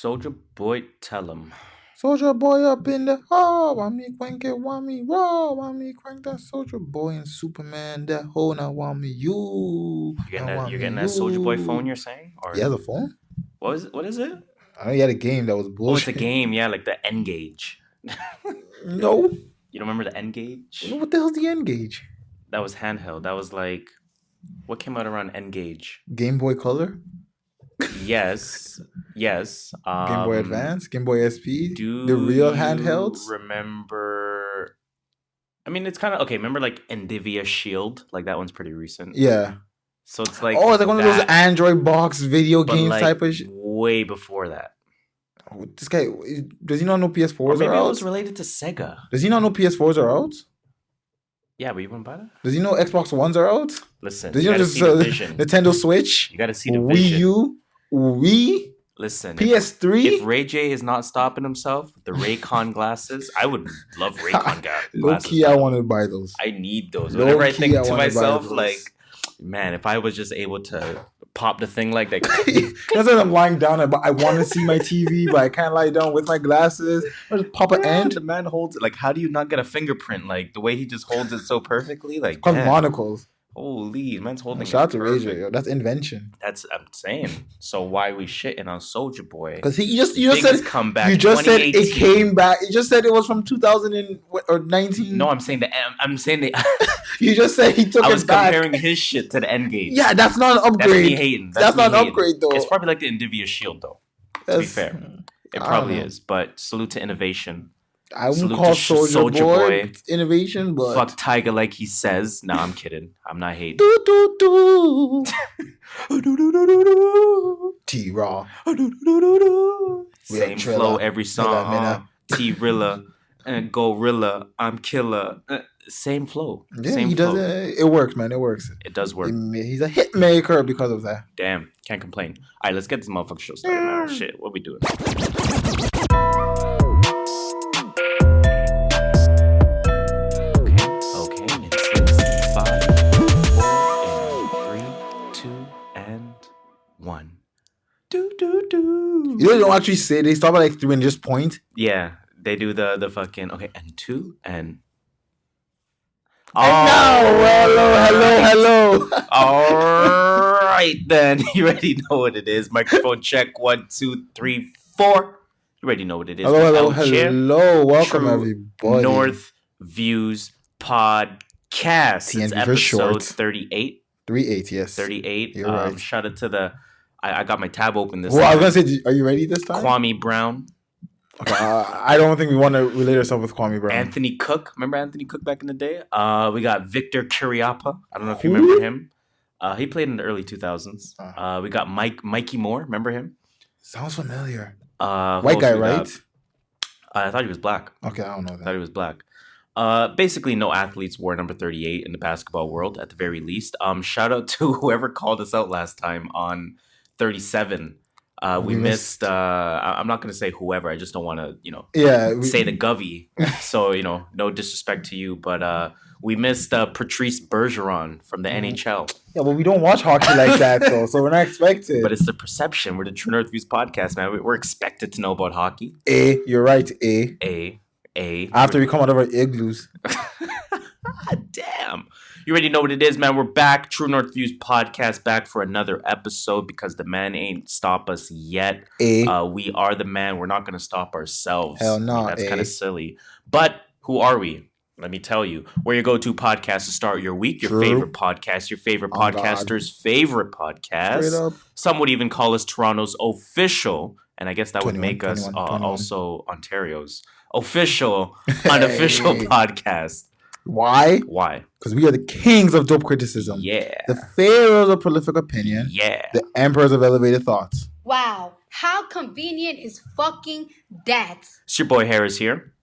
Soldier Boy, tell him. Soldier boy up in the hall, want me crank it, want me raw, want me crank that Soldier Boy and Superman, that whole now want me you. You're getting that Soldier Boy phone you're saying? Or He has a phone? What is it? I know he had a game that was bullshit. Oh, it's a game, yeah, like the N-Gage. No. You don't remember the N-Gage? What the hell's the N-Gage? That was handheld. That was like, what came out around N-Gage? Game Boy Color? Yes. Game Boy Advance? Game Boy SP? Do the real handhelds? Remember? I mean, it's kind of okay. Remember, like Endivia Shield, like that one's pretty recent. Yeah. So it's like it's like one of those Android box video games like type of shit. Way before that. Oh, this guy, does he not know PS4s or maybe are out? It was related to Sega. Does he not know PS4s are out? Yeah, but you wouldn't buy that? Does he know Xbox Ones are out? Listen, does he you know just Nintendo Switch? You gotta see the vision. Wii U? Wii? Listen, PS3? If Ray J is not stopping himself, the Raycon glasses, I would love Raycon glasses. Low key, I want to buy those. I need those. Whenever I think to myself, like, man, if I was just able to pop the thing like that. That's why I'm lying down, but I want to see my TV, but I can't lie down with my glasses. I just pop an end. The man holds it. Like, how do you not get a fingerprint? Like, the way he just holds it so perfectly. Like, called monocles. Holy, man's holding Shout out to Ray J, that's invention. That's I'm saying. So why we shitting on Soldier Boy? Because you just said comeback. You just said it came back. You just said it was from 2019. No, I'm saying the. You just said he took it back. I was comparing his shit to the N-Gage. Yeah, that's not an upgrade. That's me hating. That's not an upgrade though. It's probably like the Endivia Shield though. To be fair, it probably is. But salute to innovation. I wouldn't call Soldier Boy innovation, but fuck Tiger like he says. Nah, I'm kidding. I'm not hating. T-Raw. Same flow every song. T-Rilla and Gorilla. I'm killer. Same flow. Yeah, same he flow. does. It works, man. It works. It does work. He's a hit maker because of that. Damn, can't complain. All right, let's get this motherfucking show started. Man. Shit, what we doing? You know, they don't actually say, they stop at like 3 and just point. Yeah, they do the fucking and 2 and. Hello. All right then, you already know what it is. Microphone check 1, 2, 3, 4. You already know what it is. Hello. Welcome everybody. North Views Podcast. It's episode 38. 38, yes. 38. You're right. Shout out to the. I got my tab open this time. I was going to say, are you ready this time? Kwame Brown. Okay, I don't think we want to relate ourselves with Kwame Brown. Anthony Cook. Remember Anthony Cook back in the day? We got Victor Curiapa. I don't know if you remember him. He played in the early 2000s. We got Mikey Moore. Remember him? Sounds familiar. White guy, right? I thought he was black. Okay, I don't know that. I thought he was black. Basically, no athletes wore number 38 in the basketball world, at the very least. Shout out to whoever called us out last time on 37. We missed. I'm not going to say whoever. I just don't want to, say the Govey. So, no disrespect to you, but we missed Patrice Bergeron from the NHL. Yeah, but we don't watch hockey like that, though, so we're not expected. But it's the perception. We're the True North Views podcast, man. We're expected to know about hockey. You're right. After we come out of our igloos. Damn. You already know what it is, man. We're back. True North Views podcast back for another episode because the man ain't stop us yet. We are the man. We're not going to stop ourselves. Hell no. That's kind of silly. But who are we? Let me tell you. We're your go-to podcast to start your week. Your favorite podcast. Your favorite podcaster's favorite podcast. Some would even call us Toronto's official. And I guess that would make us also Ontario's official, unofficial podcast. Why? Why? Because we are the kings of dope criticism. Yeah. The pharaohs of prolific opinion. Yeah. The emperors of elevated thoughts. Wow. How convenient is fucking that? It's your boy Harris here.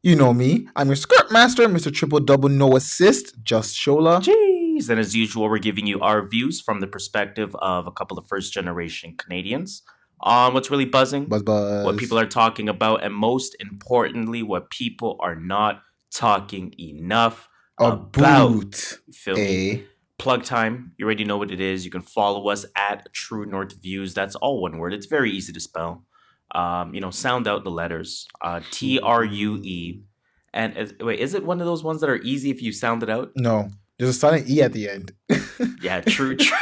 You know me. I'm your script master, Mr. Triple Double No Assist, JustShola. Jeez. And as usual, we're giving you our views from the perspective of a couple of first-generation Canadians on what's really buzzing, buzz. What people are talking about, and most importantly, what people are not talking enough about. Feel me? Plug time. You already know what it is. You can follow us at True North Views. That's all one word. It's very easy to spell. Sound out the letters. TRUE. And is it one of those ones that are easy if you sound it out? No, there's a silent E at the end. Yeah, true. True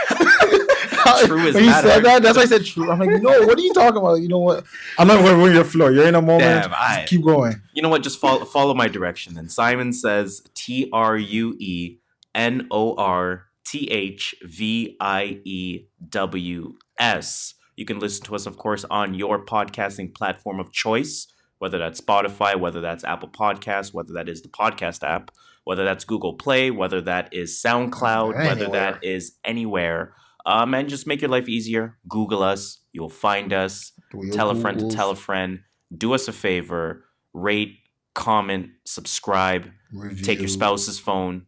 is when you mad said hard. that, that's why I said true. I'm like, no, what are you talking about? You know what? I'm not going to ruin your flow. You're in a moment. Damn, Just keep going. You know what? Just follow my direction. Then Simon says TRUENORTHVIEWS. You can listen to us, of course, on your podcasting platform of choice, whether that's Spotify, whether that's Apple Podcasts, whether that is the podcast app, whether that's Google Play, whether that is SoundCloud, whether that is anywhere. And just make your life easier. Google us. You'll find us. Tell a friend to tell a friend. Do us a favor. Rate, comment, subscribe. Review. Take your spouse's phone.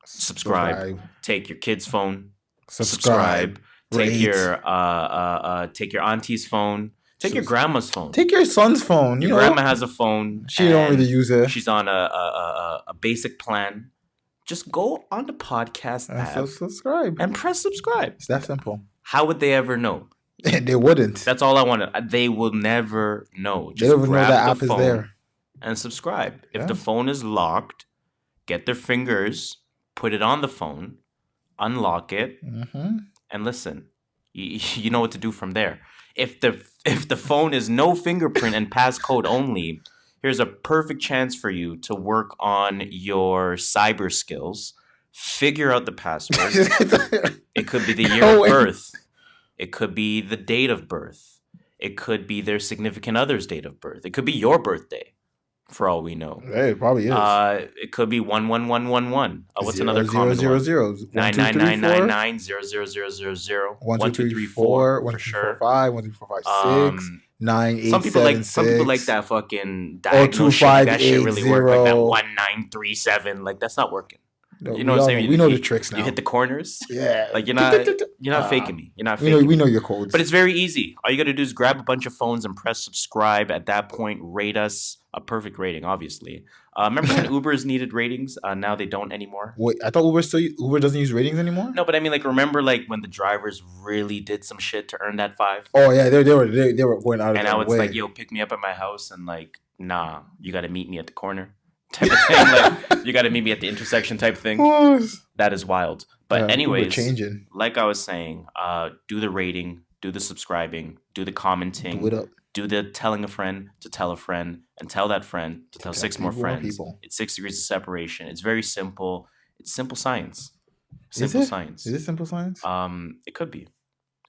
Subscribe. Take your kid's phone. Subscribe. Take your auntie's phone. Take your grandma's phone. Take your son's phone. Your grandma has a phone. She don't really use it. She's on a basic plan. Just go on the podcast app. Subscribe. And press subscribe. It's that simple. How would they ever know? They wouldn't. That's all I wanted. They will never know. Just they don't even know that app is there. And subscribe. If the phone is locked, get their fingers, put it on the phone, unlock it, and listen. You know what to do from there. If the phone is no fingerprint and passcode only, here's a perfect chance for you to work on your cyber skills. Figure out the password. It could be the year of birth. It could be the date of birth. It could be their significant other's date of birth. It could be your birthday, for all we know. Hey, it probably is. It could be 11111. What's another common zero, one? zero. 99999 1 2 3 4 1 2 3 4 5 1 2 3 4 5 6 9 8 some people 7 like 6. some people like that fucking diagonal shit. That shit really work like that 1937. Like that's not working. No, you know what I'm saying? We know the tricks now. You hit the corners. Yeah. Like you're not faking me. You're not faking me. We know your codes. But it's very easy. All you got to do is grab a bunch of phones and press subscribe. At that point, rate us a perfect rating, obviously. Remember when Ubers needed ratings? Now they don't anymore. Wait, I thought Uber doesn't use ratings anymore? No, but I mean, like, remember, like, when the drivers really did some shit to earn that 5? Oh, yeah, they were going out of and their now it's way. like, yo, pick me up at my house, and, like, nah, you got to meet me at the corner type of thing. Like, you got to meet me at the intersection type thing. That is wild. But anyways, changing. Like I was saying, do the rating, do the subscribing, do the commenting. Do it up. Do the telling a friend to tell a friend and tell that friend to tell 6 more friends. It's 6 degrees of separation. It's very simple. It's simple science. Simple science. Is it simple science? It could be.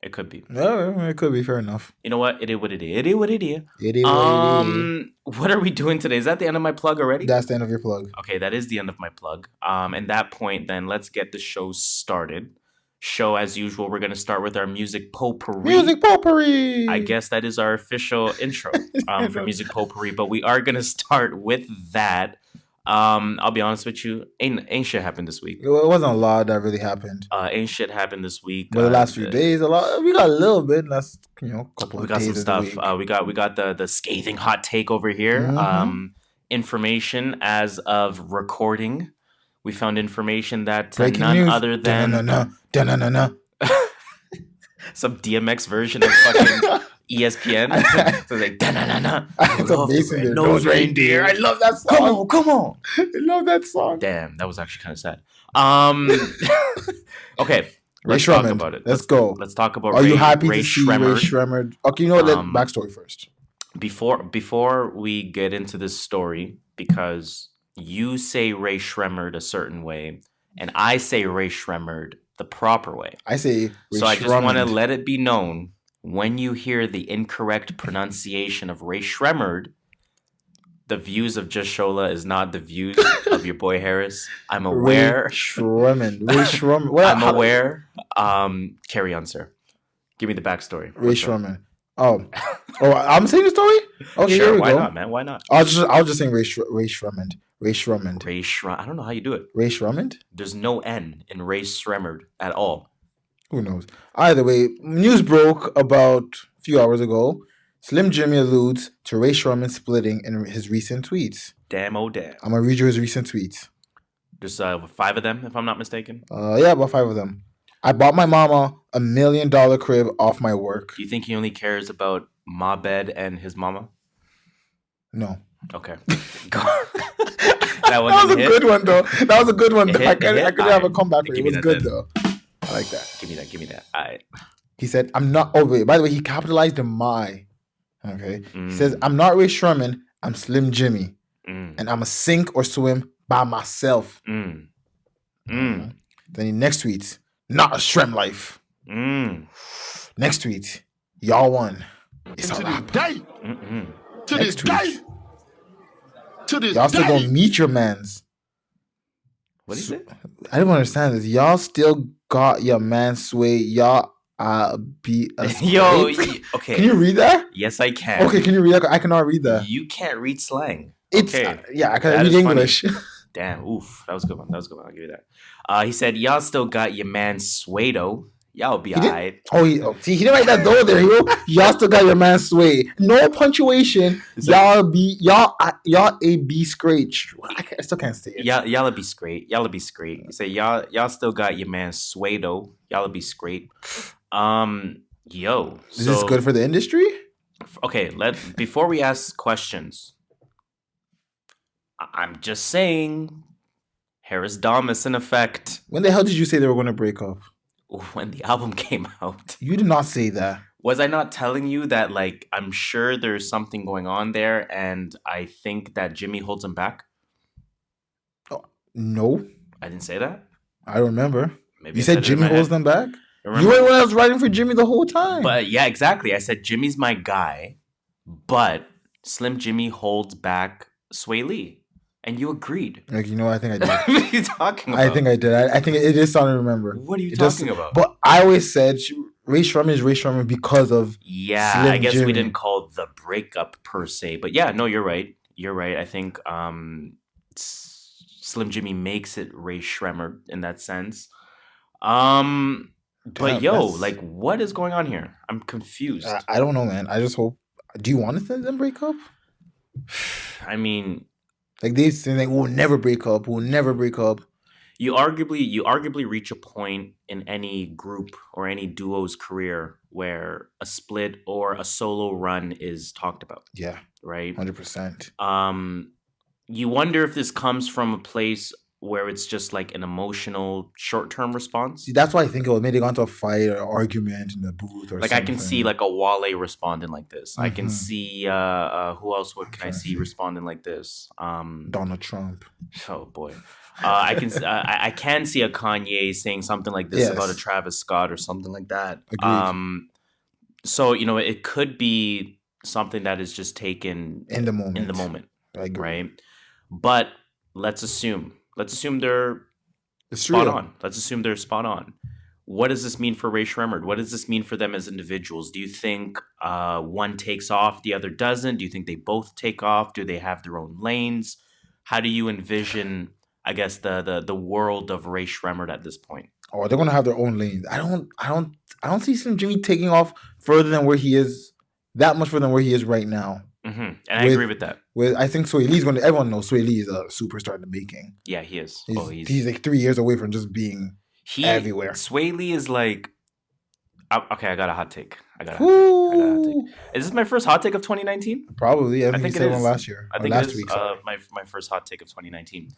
It could be. No, it could be. Fair enough. You know what? It is what it is. It is what it is. It is what it is. What are we doing today? Is that the end of my plug already? That's the end of your plug. Okay, that is the end of my plug. And that point, then let's get the show started. Show as usual, we're gonna start with our music potpourri. Music potpourri. I guess that is our official intro for music potpourri. But we are gonna start with that. I'll be honest with you, ain't shit happened this week. It wasn't a lot that really happened. Ain't shit happened this week. But the last few days, a lot. We got a little bit. Last, couple of days. We got some stuff. We got the scathing hot take over here. Mm-hmm. Information as of recording. We found information that none news. Other than some DMX version of fucking ESPN. So like nose reindeer. I love that song. Come on. I love that song. Damn, that was actually kind of sad. Okay. Let's talk about it. Let's go. Let's talk about Are you happy Rae to see Rae Sremmurd? Okay, you know what? Backstory first. Before we get into this story, because you say Rae Sremmurd a certain way, and I say Rae Sremmurd the proper way. I say Rae So I just want to let it be known, when you hear the incorrect pronunciation of Rae Sremmurd, the views of JustShola is not the views of your boy Harris. I'm aware. Rae Sremmurd. I'm aware. Carry on, sir. Give me the backstory. Rae Sremmurd. Oh, I'm saying the story. Okay, sure. Here we Why go. not, man? Why not? I was just saying Rae Sremmurd. I don't know how you do it. Rae Sremmurd? There's no N in Rae Sremmurd at all. Who knows? Either way, news broke about a few hours ago. Slim Jxmmi alludes to Rae Sremmurd splitting in his recent tweets. Damn, oh damn. I'm gonna read you his recent tweets. There's 5 of them, if I'm not mistaken. Yeah, about 5 of them. I bought my mama $1 million crib off my work. Do you think he only cares about Ma Bed and his mama? No. Okay. That was a good one, though. That was a good one. I could have a comeback for it. It was good, though. I like that. Give me that. All right. He said, I'm not... Oh, wait. By the way, he capitalized the my. Okay. He says, I'm not Rae Sremmurd. I'm Slim Jxmmi. And I'm a sink or swim by myself. Then he next tweets, not a Shrem life. Next tweet, y'all won. It's a wrap. To this day. Y'all still gonna meet your mans. What is it? I don't understand this. Y'all still got your man sway. Y'all be a Yo, okay. Can you read that? Yes, I can. Okay, can you read that? I cannot read that. You can't read slang. It's okay. Yeah, I can read English. Damn, oof. That was a good one. I'll give you that. He said, y'all still got your man Suedo. Y'all be alright. See, he didn't write that though there, yo. Y'all still got your man Sway. No punctuation. Y'all a be straight. I still can't say it. Y'all be straight. Y'all be straight. You say y'all still got your man Suedo. Y'all be straight. Yo. Is this good for the industry? Okay, before we ask questions, I'm just saying, Harris Damas in effect. When the hell did you say they were going to break up? When the album came out. You did not say that. Was I not telling you that, like, I'm sure there's something going on there, and I think that Jxmmi holds him back? Oh, no. I didn't say that? I remember. Maybe you said Jxmmi holds them back? You were when I was writing for Jxmmi the whole time. But yeah, exactly. I said Jxmmi's my guy, but Slim Jxmmi holds back Sway Lee. And you agreed. Like, you know, I think I did. What are you talking about? I think I did. I think it is something to remember. What are you talking about? But I always said Rae Sremmurd is Rae Sremmurd because of Slim I guess Jxmmi. We didn't call the breakup per se. But yeah, no, you're right. You're right. I think Slim Jxmmi makes it Rae Sremmurd in that sense. But like, what is going on here? I'm confused. I don't know, man. I just hope. Do you want to see them break up? I mean, like they say, like, we'll never break up. We'll never break up. You arguably reach a point in any group or any duo's career where a split or a solo run is talked about. Yeah, right. 100%. You wonder if this comes from a place where it's just like an emotional short-term response. See, that's why I think it was maybe gone to a fight or argument in the booth or like something. I can see like a Wale responding like this. Mm-hmm. I can see who else can I see responding like this? Donald Trump. Oh boy. I can see a Kanye saying something like this about a Travis Scott or something like that. Agreed. So it could be something that is just taken in the moment. I agree. Right? But let's assume they're spot on. Let's assume they're spot on. What does this mean for Rae Sremmurd? What does this mean for them as individuals? Do you think one takes off, the other doesn't? Do you think they both take off? Do they have their own lanes? How do you envision, I guess, the world of Rae Sremmurd at this point? Oh, they're gonna have their own lanes. I don't see Slim Jxmmi taking off further than where he is. That much further than where he is right now. Mm-hmm. And I agree with that. I think Sway Lee's going to... Everyone knows Sway Lee is a superstar in the making. Yeah, he is. He's like 3 years away from just being everywhere. Sway Lee is like... Okay, I got a hot take. I got a hot take. Is this my first hot take of 2019? Probably. I think you said one last year. I think last it is my first hot take of 2019. You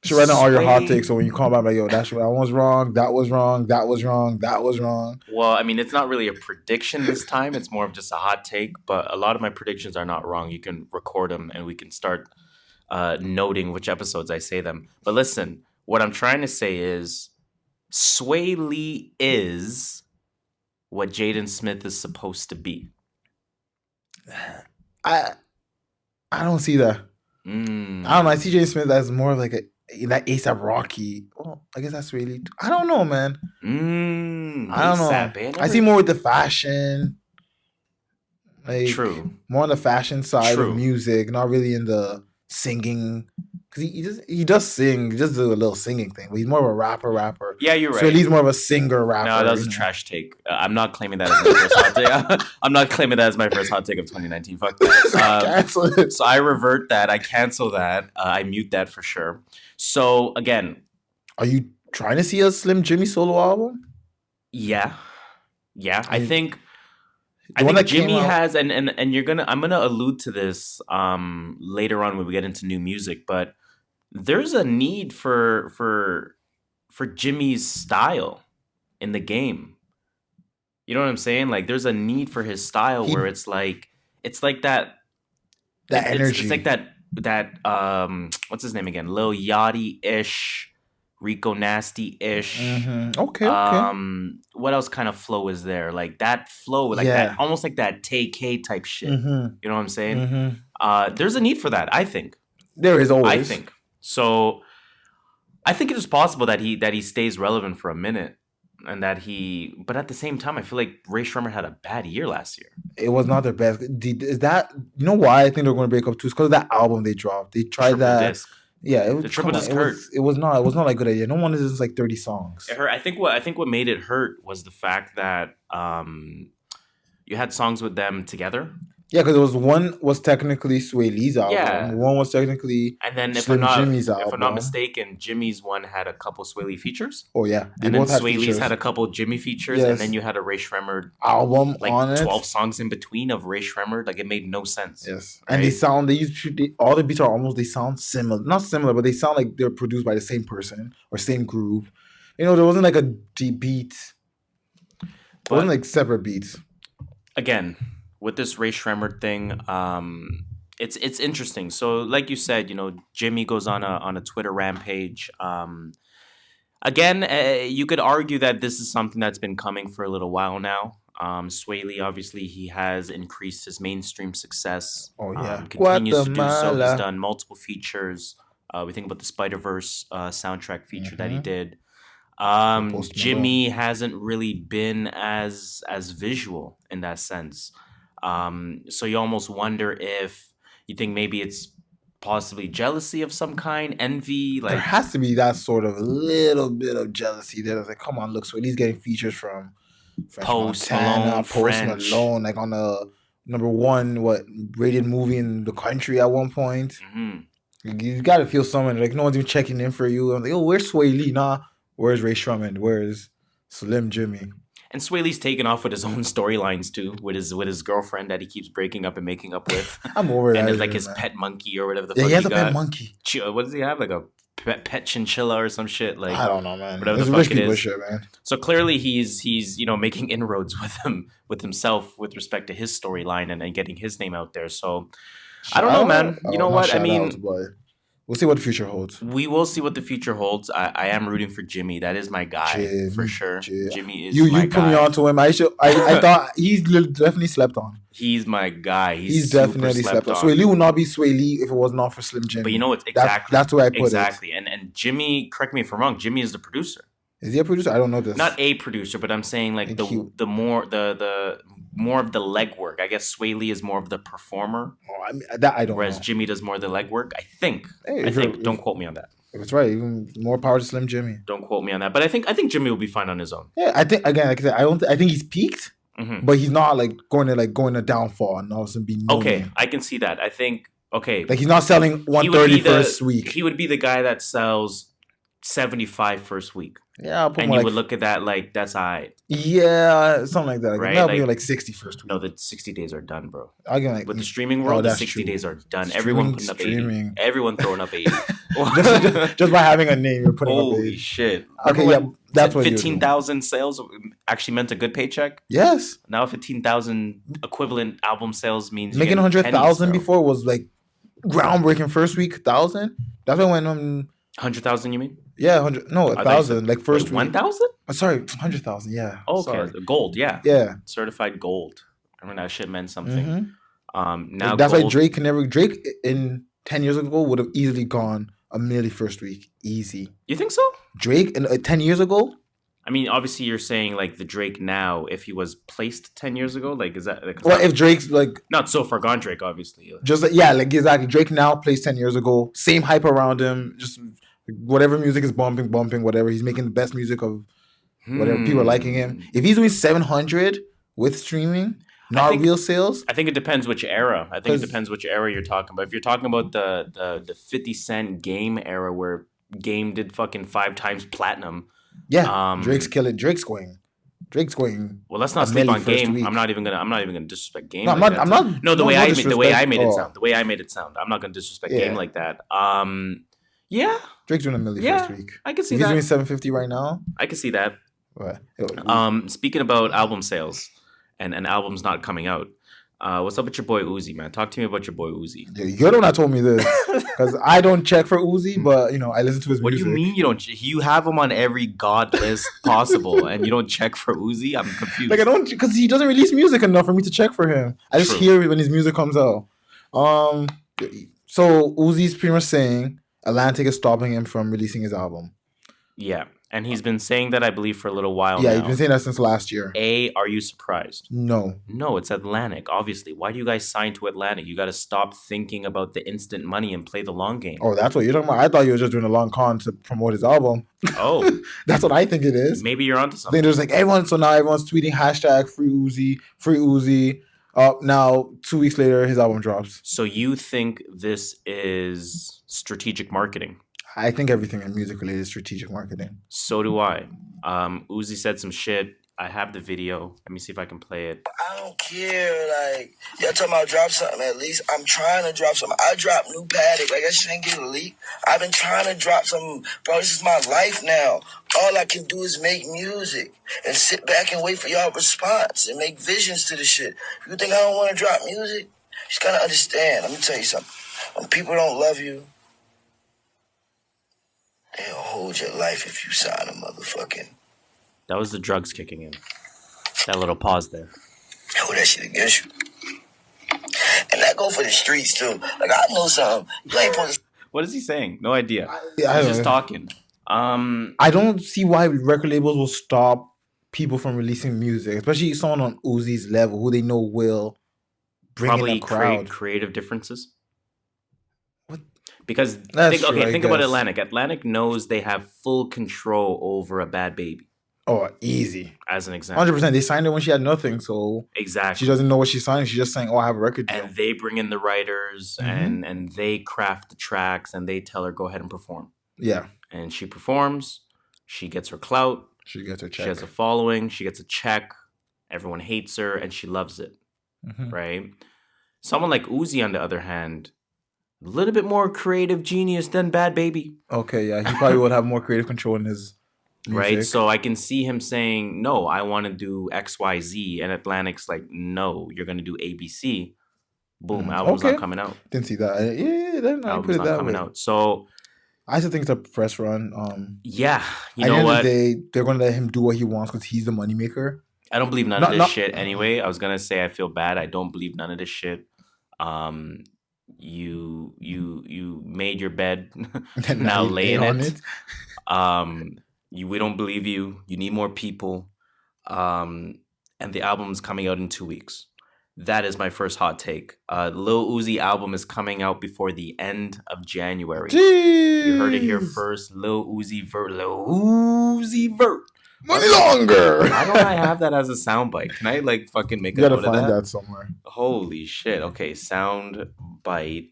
should write down all your hot takes, so when you call back, like, yo, that was wrong, that was wrong, that was wrong, that was wrong. Well, I mean, it's not really a prediction this time. It's more of just a hot take, but a lot of my predictions are not wrong. You can record them, and we can start noting which episodes I say them. But listen, what I'm trying to say is Sway Lee is what Jaden Smith is supposed to be. I don't see that. I don't know. I see Jaden Smith as more of like that ASAP Rocky. Oh, I guess that's really... I don't know, man. I don't know. I see more with the fashion. Like, True. More on the fashion side of music, not really in the singing. Because he does sing. He just does a little singing thing. But he's more of a rapper. Yeah, you're right. So he's more of a singer-rapper. No, that was a trash take. I'm not claiming that as my first hot take. I'm not claiming that as my first hot take of 2019. Fuck that. Cancel it. So I revert that. I cancel that. I mute that for sure. So, again. Are you trying to see a Slim Jxmmi solo album? Yeah. I think... I think Jxmmi has, and I'm gonna allude to this later on when we get into new music, but there's a need for Jxmmi's style in the game. You know what I'm saying? Like, there's a need for his style where it's like that energy. It's like that what's his name again? Lil Yachty-ish, Rico Nasty-ish. Mm-hmm. Okay. What else kind of flow is there? Like that flow, like that, almost like that TK type shit. Mm-hmm. You know what I'm saying? Mm-hmm. There's a need for that, I think. There is always. I think. So I think it is possible that he stays relevant for a minute. And but at the same time, I feel like Rae Sremmurd had a bad year last year. It was not their best. Is that, you know why I think they're going to break up too? It's because of that album they dropped. They tried that. Disc. Yeah, it was the triple disc hurt. It was not like a good idea. No one is just like 30 songs. It hurt. I think what made it hurt was the fact that you had songs with them together. Yeah, because one was technically Sway Lee's album. Yeah. One was technically and then Jxmmi's album. If I'm not mistaken, Jxmmi's one had a couple Sway Lee features. Oh yeah, and then Sway Lee's had a couple Jxmmi features, and then you had a Rae Sremmurd album like on it. 12 songs in between of Rae Sremmurd. Like, it made no sense. Yes, right? And all the beats are they sound similar. Not similar, but they sound like they're produced by the same person or same group. You know, there wasn't like a deep beat. It wasn't like separate beats. Again, with this Rae Sremmurd thing, it's interesting. So, like you said, you know, Jxmmi goes on a Twitter rampage. Again, you could argue that this is something that's been coming for a little while now. Sway Lee, obviously, he has increased his mainstream success. Oh yeah, continues to do so. He's done multiple features. We think about the Spider-Verse soundtrack feature that he did. Jxmmi hasn't really been as visual in that sense. So you almost wonder if you think maybe it's possibly jealousy of some kind, envy. Like, there has to be that sort of little bit of jealousy there. It's like, come on, look, so he's getting features from Post Malone, like on a #1 rated movie in the country at one point. Mm-hmm. You got to feel something. Like, no one's even checking in for you. I'm like, oh, where's Sway Lee? Nah, where's Rae Sremmurd? Where's Slim Jxmmi? And Sway Lee's taken off with his own storylines too, with his girlfriend that he keeps breaking up and making up with. I'm over that. And it's like his pet monkey or whatever the fuck he has a got. pet monkey. What does he have? Like a pet chinchilla or some shit? Like, I don't know, man. Whatever the fuck it is. Shit, man. So clearly he's making inroads with himself with respect to his storyline and getting his name out there. So I don't know, man. You know what? I mean, we'll see what the future holds. We will see what the future holds. I am rooting for Jxmmi. That is my guy for sure. Jxmmi is my guy. You put me on to him. I thought he's definitely slept on. He's my guy. He's definitely slept on. Sway Lee would not be Sway Lee if it was not for Slim Jxmmi. But you know, it's exactly that's where I put it. Exactly. And Jxmmi, correct me if I'm wrong, Jxmmi is the producer. Is he a producer? I don't know this. Not a producer, but I'm saying like the more of the legwork. I guess Sway Lee is more of the performer. Oh, I mean, that I don't. Whereas know. Jxmmi does more of the legwork. I think. Don't quote me on that. If it's right, even more power to Slim Jxmmi. Don't quote me on that. But I think Jxmmi will be fine on his own. Yeah, I think again, like I said, I think he's peaked, but he's not like going to downfall and all of a sudden be name. I can see that. I think like he's not selling 130 first week. He would be the guy that sells 75 first week. Yeah, and you would look at that like that's alright. Yeah, something like that. Right? Like 60 first week. No, the 60 days are done, bro. With the streaming world, the 60 days are done. Everyone putting up 80. Everyone throwing up 80. just by having a name, you're putting up 80. Holy shit. Okay, yeah, that's what 15,000 sales actually meant a good paycheck? Yes. Now 15,000 equivalent album sales means making 100,000 before was like groundbreaking first week, 1,000. That's when 100,000 you mean? Yeah, 100. No, 1,000. Like first week. 1,000? Sorry, 100,000. Yeah. Oh, okay, sorry. Gold. Yeah. Yeah. Certified gold. I remember that shit meant something. Mm-hmm. Now that's why Drake in 10 years ago would have easily gone a million first week, easy. You think so? Drake in 10 years ago. I mean, obviously, you're saying like the Drake now, if he was placed 10 years ago, like is that? Like, well, if Drake's like not so far gone, Drake obviously. Just like exactly. Drake now placed 10 years ago, same hype around him, just. Whatever music is bumping, whatever. He's making the best music of whatever. People are liking him. If he's doing 700 with streaming, real sales. I think it depends which era. I think it depends which era you're talking about. If you're talking about the 50 Cent Game era where Game did fucking 5 times platinum. Yeah, Drake's killing. Drake's going Drake's going. Well, let's not sleep on Game. I'm not even gonna disrespect Game. No, I'm not. No, the way I made it sound. The way I made it sound. I'm not gonna disrespect Game like that. Yeah. Drake's doing $1 million first week. I can see if that. He's doing $750 right now. I can see that. What? Speaking about album sales and albums not coming out. What's up with your boy Uzi, man? Talk to me about your boy Uzi. You're the one that told me this because I don't check for Uzi, but I listen to his music. What do you mean you don't? You have him on every god list possible, and you don't check for Uzi? I'm confused. Like I don't, because he doesn't release music enough for me to check for him. I just hear it when his music comes out. So Uzi's pretty much saying Atlantic is stopping him from releasing his album. Yeah. And he's been saying that, I believe, for a little while now. Yeah, he's been saying that since last year. Are you surprised? No. No, it's Atlantic, obviously. Why do you guys sign to Atlantic? You got to stop thinking about the instant money and play the long game. Oh, that's what you're talking about? I thought you were just doing a long con to promote his album. Oh. That's what I think it is. Maybe you're onto something. There's like now everyone's tweeting hashtag free Uzi. Now, 2 weeks later, his album drops. So you think this is strategic marketing? I think everything in music related is strategic marketing. So do I. Uzi said some shit. I have the video. Let me see if I can play it. I don't care. Like, y'all talking about drop something at least. I'm trying to drop something. I dropped new Paddock. Like, that shit ain't get leaked. I've been trying to drop something. Bro, this is my life now. All I can do is make music and sit back and wait for y'all response and make visions to the shit. You think I don't want to drop music? You just gotta understand. Let me tell you something. When people don't love you, they'll hold your life if you sign a motherfucking. That was the drugs kicking in. That little pause there. Hold that shit against you. And that go for the streets too. Like, I know something. You ain't supposed to. What is he saying? No idea. He's just talking. I don't see why record labels will stop people from releasing music, especially someone on Uzi's level who they know will bring in a crowd. Creative differences. What? Because think about Atlantic. Atlantic knows they have full control over a bad baby. Oh, easy. As an example. 100%. They signed her when she had nothing, so exactly. She doesn't know what she's signing. She's just saying, "Oh, I have a record deal." And they bring in the writers, and they craft the tracks, and they tell her, "Go ahead and perform." Yeah. And she performs. She gets her clout. She gets her check. She has a following. She gets a check. Everyone hates her, and she loves it. Right? Someone like Uzi, on the other hand, a little bit more creative genius than Bad Baby. Okay, yeah. He probably would have more creative control in his music. Right? So I can see him saying, no, I want to do XYZ. And Atlantic's like, no, you're going to do ABC. Boom, album's not coming out. Didn't see that. Yeah, then I put it that way. Out. So I still think it's a press run. Yeah, you know what? They're going to let him do what he wants because he's the moneymaker. I don't believe none of this shit anyway. I was going to say I feel bad. I don't believe none of this shit. You made your bed. Now lay in it. We don't believe you. You need more people. And the album's coming out in 2 weeks. That is my first hot take. Lil Uzi album is coming out before the end of January. Jeez. You heard it here first. Lil Uzi Vert. Money longer. Why don't I have that as a soundbite? Can I fucking make a note of that? You gotta find that somewhere. Holy shit. Okay, sound bite.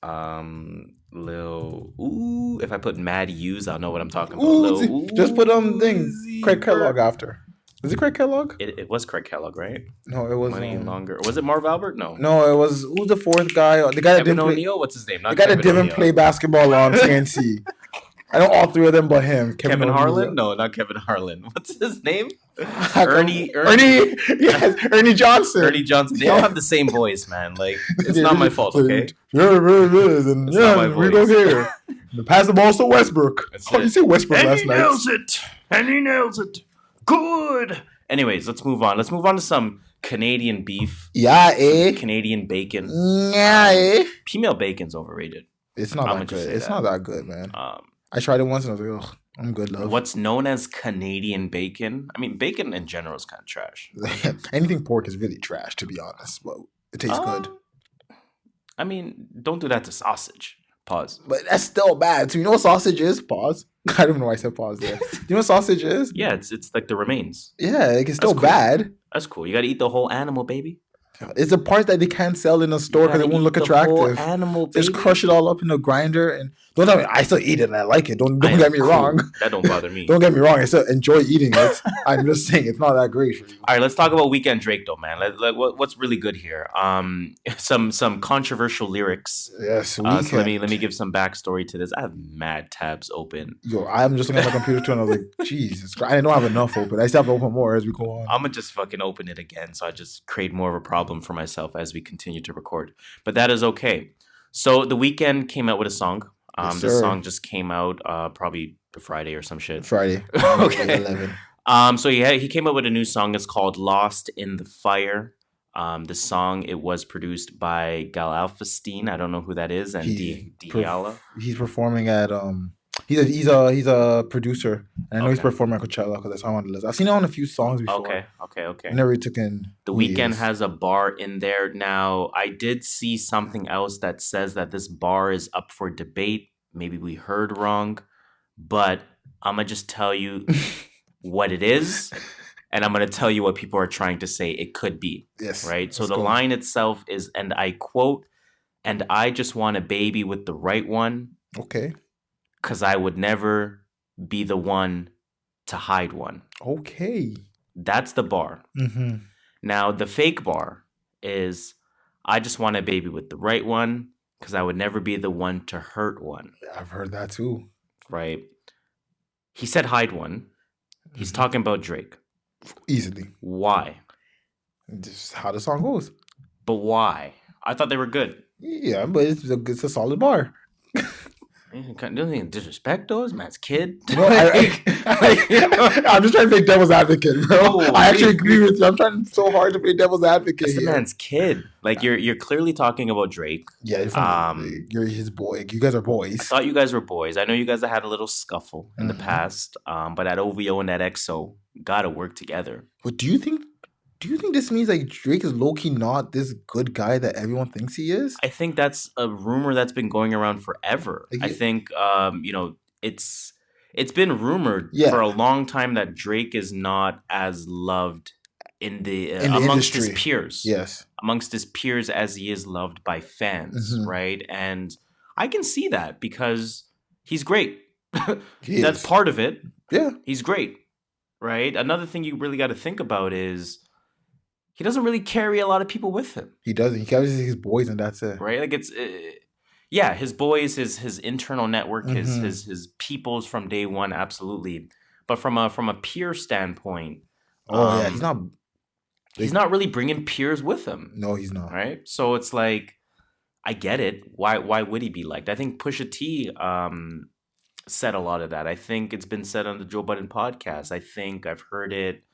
Lil. Ooh, if I put mad U's, I'll know what I'm talking about. Lil just put things. Craig Kellogg after. Was it Craig Kellogg? It was Craig Kellogg, right? No, it was Money Longer. Was it Marv Albert? No. No, it was. Who's the fourth guy? The guy that Kevin didn't O'Neal. What's his name? The guy that didn't play basketball on TNC. I know all three of them, but him. Kevin Harlan? No, not Kevin Harlan. What's his name? Ernie. Yes, Ernie Johnson. Ernie Johnson. They all have the same voice, man. It's not my fault, okay? Yeah, it is. And we go here. Pass the ball to Westbrook. You see Westbrook last night. And he nails it. Good. Anyways, let's move on. Let's move on to some Canadian beef. Yeah, eh? Canadian bacon. Yeah, eh? Female bacon's overrated. It's not that good. It's not that good, man. I tried it once and I was like, ugh, I'm good, love. What's known as Canadian bacon? I mean, bacon in general is kind of trash. Anything pork is really trash, to be honest. But it tastes good. I mean, don't do that to sausage. Pause. But that's still bad. So you know what sausage is? Pause. I don't know why I said pause there. Do you know what sausage is? Yeah, it's like the remains. Yeah, it's still bad. That's cool. You got to eat the whole animal, baby. It's a part that they can't sell in a store because it won't look attractive. Animal, baby. Just crush it all up in a grinder and don't tell me I still eat it and I like it. Don't get me wrong. That don't bother me. Don't get me wrong. I still enjoy eating it. I'm just saying it's not that great for you. All right, let's talk about Weeknd Drake though, man. What's really good here? Some controversial lyrics. Yes, so Weeknd. let me give some backstory to this. I have mad tabs open. Yo, I'm just looking at my computer too, and I was like, Jesus Christ, I don't have enough open. I still have to open more as we go on. I'm gonna just fucking open it again, so I just create more of a problem for myself as we continue to record. But that is okay. So the Weeknd came out with a song. This song just came out probably Friday or some shit. Friday. Okay. 11. So he came out with a new song. It's called "Lost in the Fire." The song, it was produced by Gal Alphastein. I don't know who that is, and Diala. He's performing at He's a producer, and I know he's performing at Coachella because I saw him on the list. I've seen him on a few songs before. Okay. I never really took in. The Weeknd has a bar in there. Now, I did see something else that says that this bar is up for debate. Maybe we heard wrong, but I'm going to just tell you what it is, and I'm going to tell you what people are trying to say it could be. Yes. Right? So the line itself is, and I quote, "And I just want a baby with the right one." Okay. Because I would never be the one to hide one. Okay. That's the bar. Mm-hmm. Now, the fake bar is, I just want a baby with the right one because I would never be the one to hurt one. I've heard that too. Right? He said hide one. He's talking about Drake. Easily. Why? Just how the song goes. But why? I thought they were good. Yeah, but it's a solid bar. Don't disrespect those man's kid. No, I'm just trying to play devil's advocate, bro. Oh, I actually agree with you. I'm trying so hard to play devil's advocate. It's the man's kid. Like you're clearly talking about Drake. Yeah, you're his boy. You guys are boys. I thought you guys were boys. I know you guys have had a little scuffle in the past, but that OVO and that XO gotta work together. But do you think this means like Drake is low-key not this good guy that everyone thinks he is? I think that's a rumor that's been going around forever. I think it's been rumored for a long time that Drake is not as loved in the amongst industry. His peers. Yes. Amongst his peers as he is loved by fans, right? And I can see that because he's great. That's part of it. Yeah. He's great, right? Another thing you really got to think about is he doesn't really carry a lot of people with him. He doesn't. He carries his boys, and that's it. Right? Like it's, his boys, his internal network, his peoples from day one, absolutely. But from a peer standpoint, he's not really bringing peers with him. No, he's not. Right? So it's like, I get it. Why would he be liked? I think Pusha T said a lot of that. I think it's been said on the Joe Budden podcast. I think I've heard it.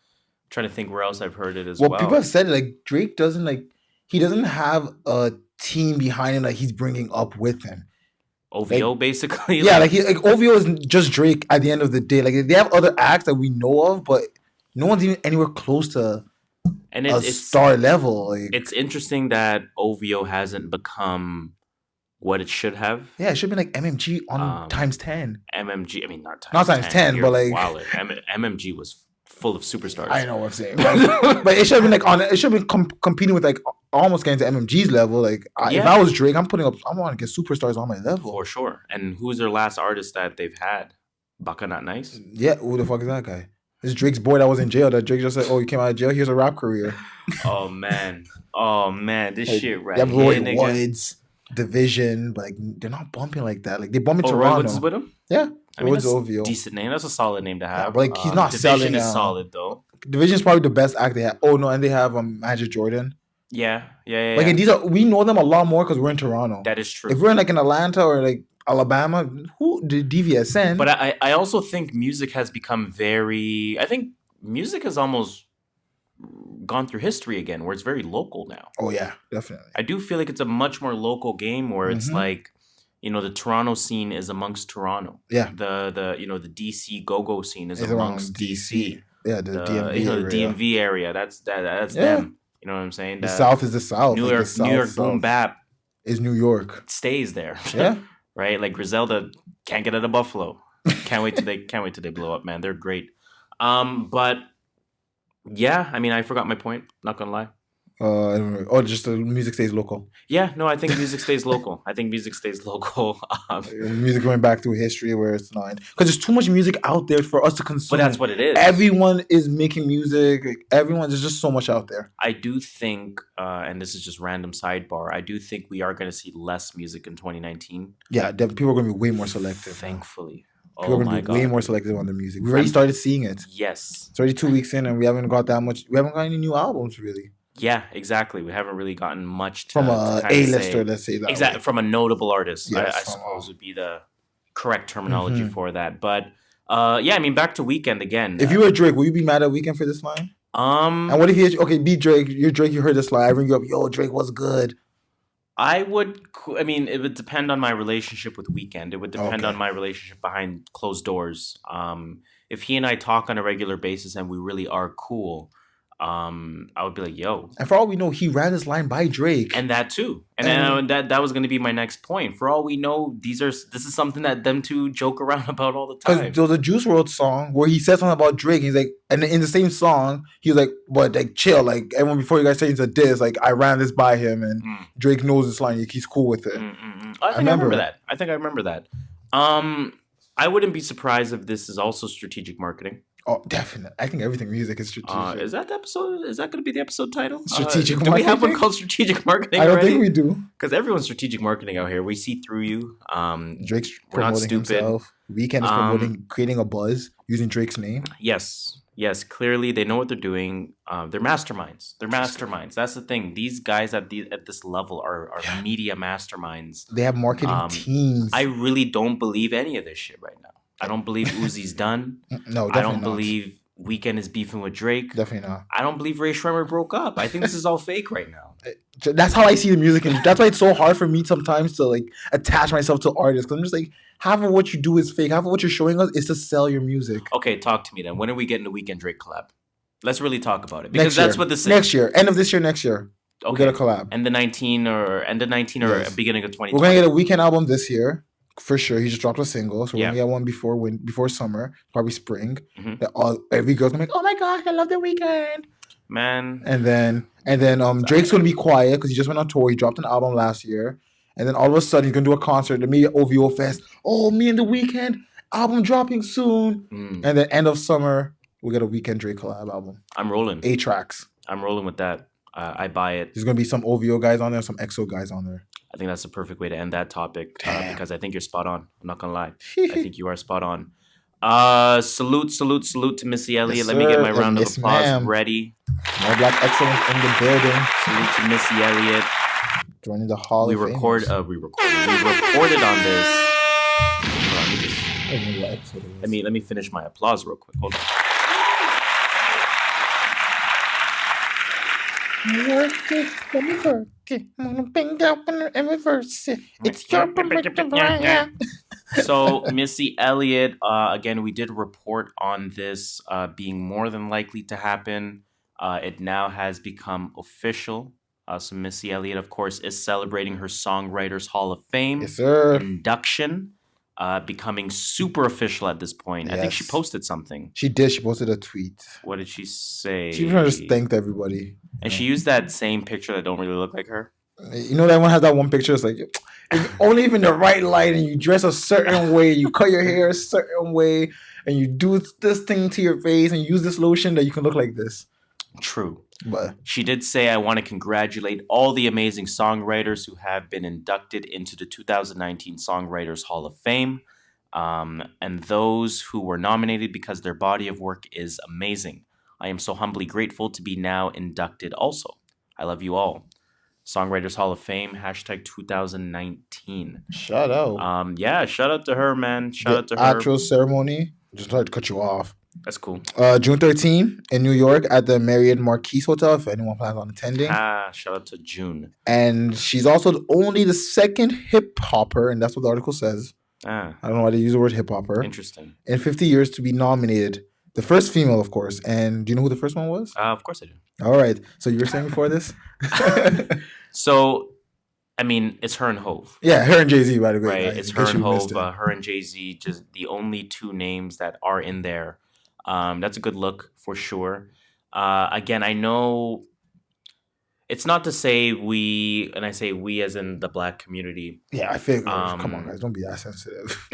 Trying to think where else I've heard it as well. Well, people have said it, like Drake doesn't have a team behind him that he's bringing up with him. OVO basically. Yeah, like OVO is just Drake at the end of the day. Like they have other acts that we know of, but no one's even anywhere close to it's star level. Like, it's interesting that OVO hasn't become what it should have. Yeah, it should be like MMG on times 10. MMG, I mean not times 10, but like MMG was full of superstars. I know what I'm saying, but it should have been like it should have been competing with like almost getting to MMG's level. Like if I was Drake, I want to get superstars on my level for sure. And who's their last artist that they've had? Baka Not Nice. Yeah, who the fuck is that guy? It's Drake's boy that was in jail. That Drake just said, "Oh, you came out of jail. Here's a rap career." Oh man, this shit right here, Roy nigga. Woods, Division, but like they're not bumping like that. Like they bump in Toronto. Roy Woods is with him. Yeah. I mean, that's a decent name. That's a solid name to have. Yeah, but like he's not Division selling. Is solid though. Division is probably the best act they have. Oh no, and they have Magic Jordan. Yeah. Like and we know them a lot more because we're in Toronto. That is true. If we're in like in Atlanta or like Alabama, who did DVSN? But I also think music has become very. I think music has almost gone through history again, where it's very local now. Oh yeah, definitely. I do feel like it's a much more local game where it's like. The Toronto scene is amongst Toronto. Yeah. The DC go-go scene is amongst DC. Yeah, the DMV area. The DMV area. That's them. You know what I'm saying? The South is the South. New York boom bap is New York. It stays there. Yeah. Right? Like Griselda can't get out of Buffalo. Can't wait till they blow up, man. They're great. But yeah, I mean, I forgot my point. Not gonna lie. Just the music stays local. Yeah, no, I think music stays local. Music going back through history where it's not, because there's too much music out there for us to consume. But that's what it is. Everyone is making music. There's just so much out there. I do think, and this is just random sidebar, I do think we are going to see less music in 2019. Yeah, people are going to be way more selective. Thankfully. People are going to be way more selective on their music. We've already started seeing it. Yes. It's already 2 weeks in, and we haven't got any new albums, really. Yeah, exactly. We haven't really gotten much from a A-lister, let's say that. Exactly, way. From a notable artist, yes, I suppose would be the correct terminology for that. But yeah, I mean, back to Weeknd again. If you were Drake, would you be mad at Weeknd for this line? And what if be Drake? You're Drake. You heard this line. I bring you up. Yo, Drake was good. I mean, it would depend on my relationship with Weeknd. It would depend on my relationship behind closed doors. If he and I talk on a regular basis and we really are cool, I would be like, yo. And for all we know, he ran this line by Drake. And that too. And that was going to be my next point. For all we know, this is something that them two joke around about all the time. Because there was a Juice WRLD song where he said something about Drake. He's like, and in the same song, he was like, but like, chill. Like, everyone before you guys say it's a diss, like, I ran this by him and Drake knows this line. He's cool with it. I remember that. I think I remember that. I wouldn't be surprised if this is also strategic marketing. Oh, definitely. I think everything music is strategic. Is that the episode? Is that going to be the episode title? Strategic marketing? Do we have one called strategic marketing I don't already? think we do. Because everyone's strategic marketing out here. We see through you. Drake's we're not promoting stupid. himself. Weeknd is creating a buzz using Drake's name. Yes. Clearly, they know what they're doing. They're masterminds. That's the thing. These guys at this level are media masterminds. They have marketing teams. I really don't believe any of this shit right now. I don't believe Uzi's done. No, definitely I don't not. believe Weeknd is beefing with Drake. Definitely not. I don't believe Rae Sremmurd broke up. I think this is all fake right now. That's how I see the music, and that's why it's so hard for me sometimes to like attach myself to artists, because I'm just like, half of what you do is fake. Half of what you're showing us is to sell your music. Okay, talk to me then. When are we getting the Weeknd Drake collab? Let's really talk about it, because that's what this is. Next year, end of this year, next year. Okay. We get a collab. End of 19 or beginning of 2020. We're gonna get a Weeknd album this year. For sure, he just dropped a single, so we're gonna get one before summer, probably spring. That every girl's gonna be like, "Oh my god, I love the Weeknd." Man. And then Drake's gonna be quiet because he just went on tour. He dropped an album last year, and then all of a sudden he's gonna do a concert, the media OVO Fest. Oh, me and the Weeknd album dropping soon, and then end of summer we'll get a Weeknd Drake collab album. I'm rolling 8 tracks. I'm rolling with that. I buy it. There's gonna be some OVO guys on there, some EXO guys on there. I think that's the perfect way to end that topic because I think you're spot on. I'm not gonna lie. I think you are spot on. Salute to Missy Elliot. Yes, Let me get my sir. round of Yes, applause ma'am. ready. More Black excellence in the building. Salute to Missy Elliot. Joining the Hall of Fame. We reported on this. Let me finish my applause real quick. Hold on. Work it, let me work it. I'm gonna bang up and reverse it. It's your birthday. So Missy Elliot, again, we did report on this being more than likely to happen. It now has become official. So Missy Elliot, of course, is celebrating her Songwriters Hall of Fame induction, becoming super official at this point. Yes. I think she posted something. She did. She posted a tweet. What did she say? She just thanked everybody. And she used that same picture that don't really look like her. You know that one has that one picture. It's like only if in the right light and you dress a certain way, you cut your hair a certain way, and you do this thing to your face and use this lotion that you can look like this. True. But she did say, I want to congratulate all the amazing songwriters who have been inducted into the 2019 Songwriters Hall of Fame, and those who were nominated because their body of work is amazing. I am so humbly grateful to be now inducted also. I love you all. Songwriters Hall of Fame, #2019. Shout out. Yeah, shout out to her, man. Shout out to her. Actual ceremony. Just tried to cut you off. That's cool. June 13 in New York at the Marriott Marquis Hotel, if anyone plans on attending. Shout out to June. And she's also only the second hip hopper, and that's what the article says. I don't know why they use the word hip hopper. Interesting. In 50 years to be nominated. The first female, of course. And do you know who the first one was? Of course I do. All right. So you were saying before this? So, I mean, it's her and Hove. Yeah, her and Jay-Z, by the way. Right, it's her and Hove. Her and Jay-Z, just the only two names that are in there. That's a good look for sure. Again, I know It's not to say we, and I say we as in the Black community. Yeah, I feel. Come on, guys, don't be that sensitive.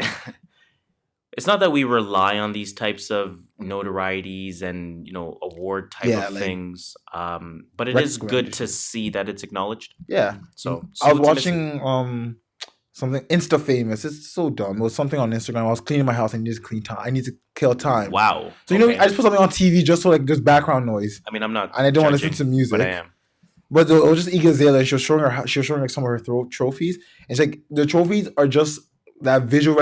It's not that we rely on these types of notorieties and award type of things, but it is good to see that it's acknowledged. Yeah. So I was watching something Insta famous. It's so dumb. It was something on Instagram. I was cleaning my house. I need to clean time. I need to kill time. Wow. So I just put something on TV just so like there's background noise. I mean, I'm not, and I don't want to listen to music. But I am. But it was just Iggy Azalea. She was showing like some of her trophies. And it's like the trophies are just that visual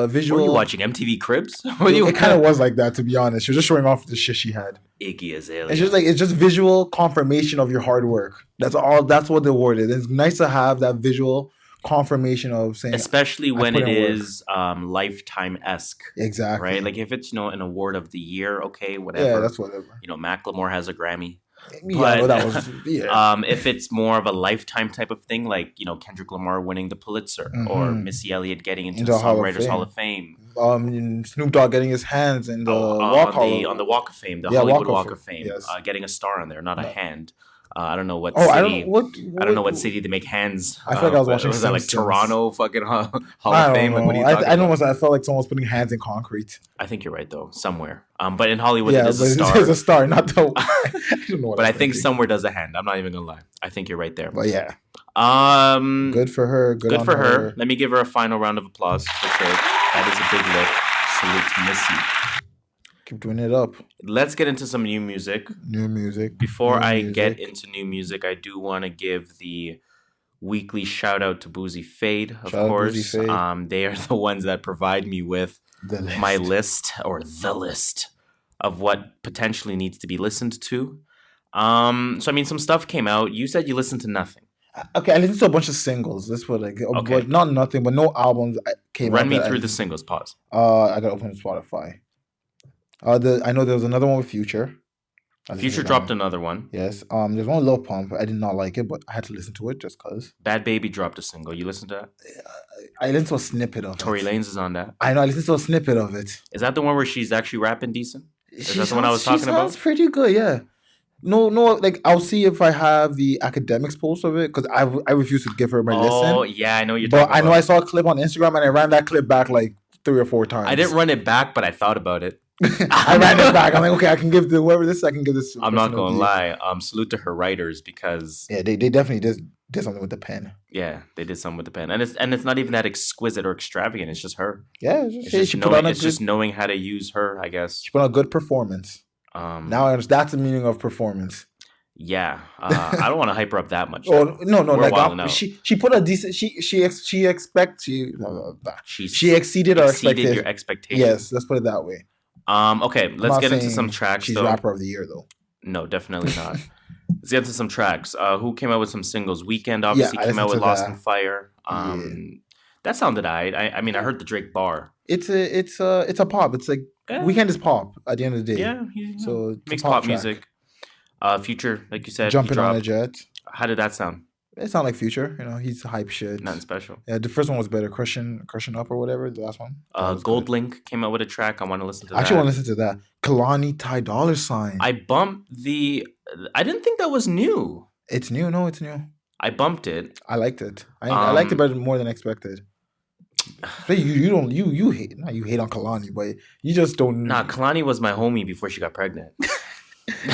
visual. Were you watching MTV Cribs? It kind of was like that, to be honest. She was just showing off the shit she had. Iggy Azalea. It's just visual confirmation of your hard work. That's all. That's what the award is. It's nice to have that visual confirmation of saying, especially when it is lifetime-esque. Exactly. Right? Like if it's an award of the year, okay, whatever. Yeah, that's whatever. Macklemore has a Grammy. Yeah, that was if it's more of a lifetime type of thing, like Kendrick Lamar winning the Pulitzer, or Missy Elliott getting into the Songwriters Hall of Fame, Snoop Dogg getting his hands in the on the Walk of Fame, the Hollywood Walk of Fame, yes. Getting a star on there, not a hand. I don't know what city. I don't know what city they make hands. I feel like I was watching. Was that like Toronto fucking Hall of Fame? Like, what are you talking about? I felt like someone's putting hands in concrete. I think you're right though, somewhere. But in Hollywood, there's a star. There's a star, not the. I don't know. But I think somewhere does a hand. I'm not even gonna lie. I think you're right there. But yeah. Good for her. Good for her. Let me give her a final round of applause for sure. That is a big lift. Salute to Missy. Keep doing it up. Let's get into some new music. Before I get into new music, I do want to give the weekly shout out to Boozy Fade, of course. They are the ones that provide me with my list or the list of what potentially needs to be listened to. So I mean, some stuff came out. You said you listened to nothing. Okay, I listened to a bunch of singles. This was like, but not nothing, but no albums came out. Run me through the singles. Pause. I gotta open Spotify. I know there was another one with Future. Future dropped another one. Yes. There's one Lil Pump. I did not like it, but I had to listen to it just cause. Bad Baby dropped a single. You listened to that? I listened to a snippet of it. Tory Lanez is on that. I know. I listened to a snippet of it. Is that the one where she's actually rapping decent? Is that the one I was talking about? Sounds pretty good. Yeah. No. Like I'll see if I have the academics post of it because I refuse to give her my listen. Oh yeah, I know you're talking about. But I know I saw a clip on Instagram and I ran that clip back like 3 or 4 times. I didn't run it back, but I thought about it. I ran it back. I'm like, okay, I can give whoever this. I can give this. I'm not gonna lie. Salute to her writers because they definitely did something with the pen. Yeah, they did something with the pen, and it's not even that exquisite or extravagant. It's just her. Yeah, it's just knowing how to use her. I guess she put on a good performance. Now I understand that's the meaning of performance. Yeah, I don't want to hype her up that much. Oh no, like she put a decent. She exceeded our expectations. Your expectations. Yes, let's put it that way. Okay, let's get into some tracks. She's rapper of the year though. No, definitely not. Let's get into some tracks. Who came out with some singles? Weeknd obviously came out with Lost in Fire. That sounded alright. I mean, I heard the Drake bar. It's a pop. It's like Weeknd is pop at the end of the day. Yeah, so makes pop music. Future, like you said, jumping on a jet. How did that sound? It sounded like Future. He's hype shit. Nothing special. Yeah, the first one was better. Crushing Up or whatever. The last one. Gold Link came out with a track. I want to listen to that. I actually want to listen to that. Kalani Ty Dolla $ign. I bumped I didn't think that was new. It's new. No, it's new. I bumped it. I liked it. I liked it better more than expected. But you hate. Not you hate on Kalani, but you just don't. Nah, Kalani was my homie before she got pregnant.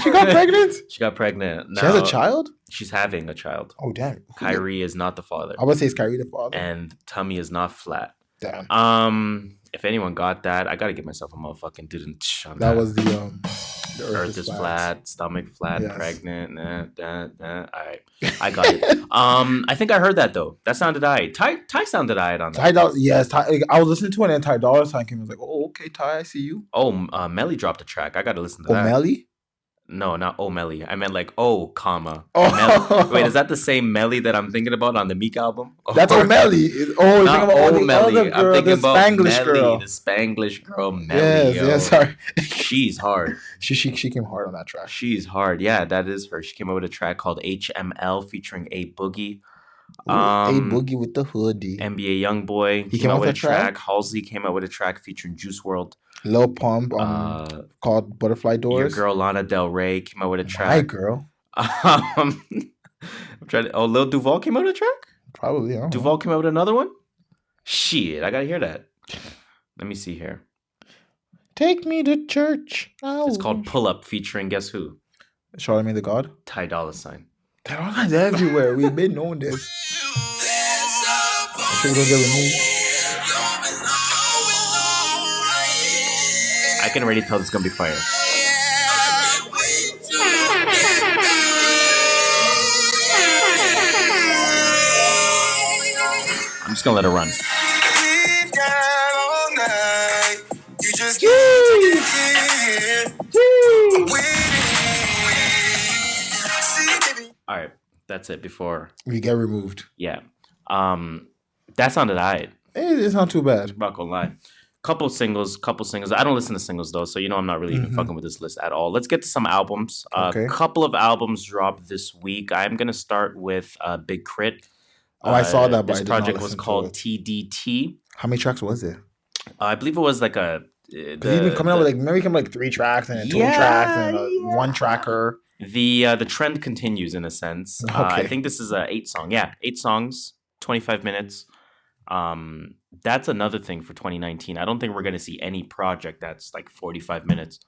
She got pregnant? She got pregnant. Now, she has a child? She's having a child. Oh, damn. Kyrie is not the father. I would say it's Kyrie the father. And tummy is not flat. Damn. If anyone got that, I got to give myself a motherfucking didn't. That was the earth is flat, stomach flat, yes. Pregnant. All right. I got it. I think I heard that, though. That sounded alright. Ty sounded alright on that. Yes. I was listening to it and Ty Dolla $ign came and was like, oh, okay, Ty, I see you. Oh, Melly dropped a track. I got to listen to that. Melly? No, not Melly. I meant like Melly. Wait, is that the same Melly that I'm thinking about on the Meek album? That's Melly. Oh, not Melly. I'm thinking about Spanglish girl. The Spanglish girl Melly. Yes, sorry. She's hard. She came hard on that track. She's hard. Yeah, that is her. She came up with a track called HML featuring A Boogie. A Boogie with the hoodie. NBA Youngboy. He came out with a track. Halsey came out with a track featuring Juice WRLD. Lil Pump called Butterfly Doors. Your girl Lana Del Rey came out with a track. My girl. I'm trying to. Oh, Lil Duval came out with a track. Probably. I don't know. Duval came out with another one. Shit, I gotta hear that. Let me see here. Take me to church. It's called Pull Up, featuring guess who? Charlamagne the God. Ty Dolla $ign. They're all kinds everywhere. We've been knowing this. I'm sure we don't get removed. I can already tell this is gonna be fire. I'm just gonna let it run. All right, that's it. Before we get removed. Yeah, that sounded alright. It's not too bad. I'm not gonna lie. Couple singles. I don't listen to singles though, so I'm not really even fucking with this list at all. Let's get to some albums. A couple of albums dropped this week. I'm gonna start with Big Krit. Oh, I saw that. This project was called TDT. How many tracks was it? I believe it was like a. He's been coming out with maybe 3 tracks and 2 tracks and a 1 tracker. The trend continues in a sense. Okay. I think this is 8 song. Yeah, 8 songs, 25 minutes. That's another thing for 2019. I don't think we're gonna see any project that's like 45 minutes.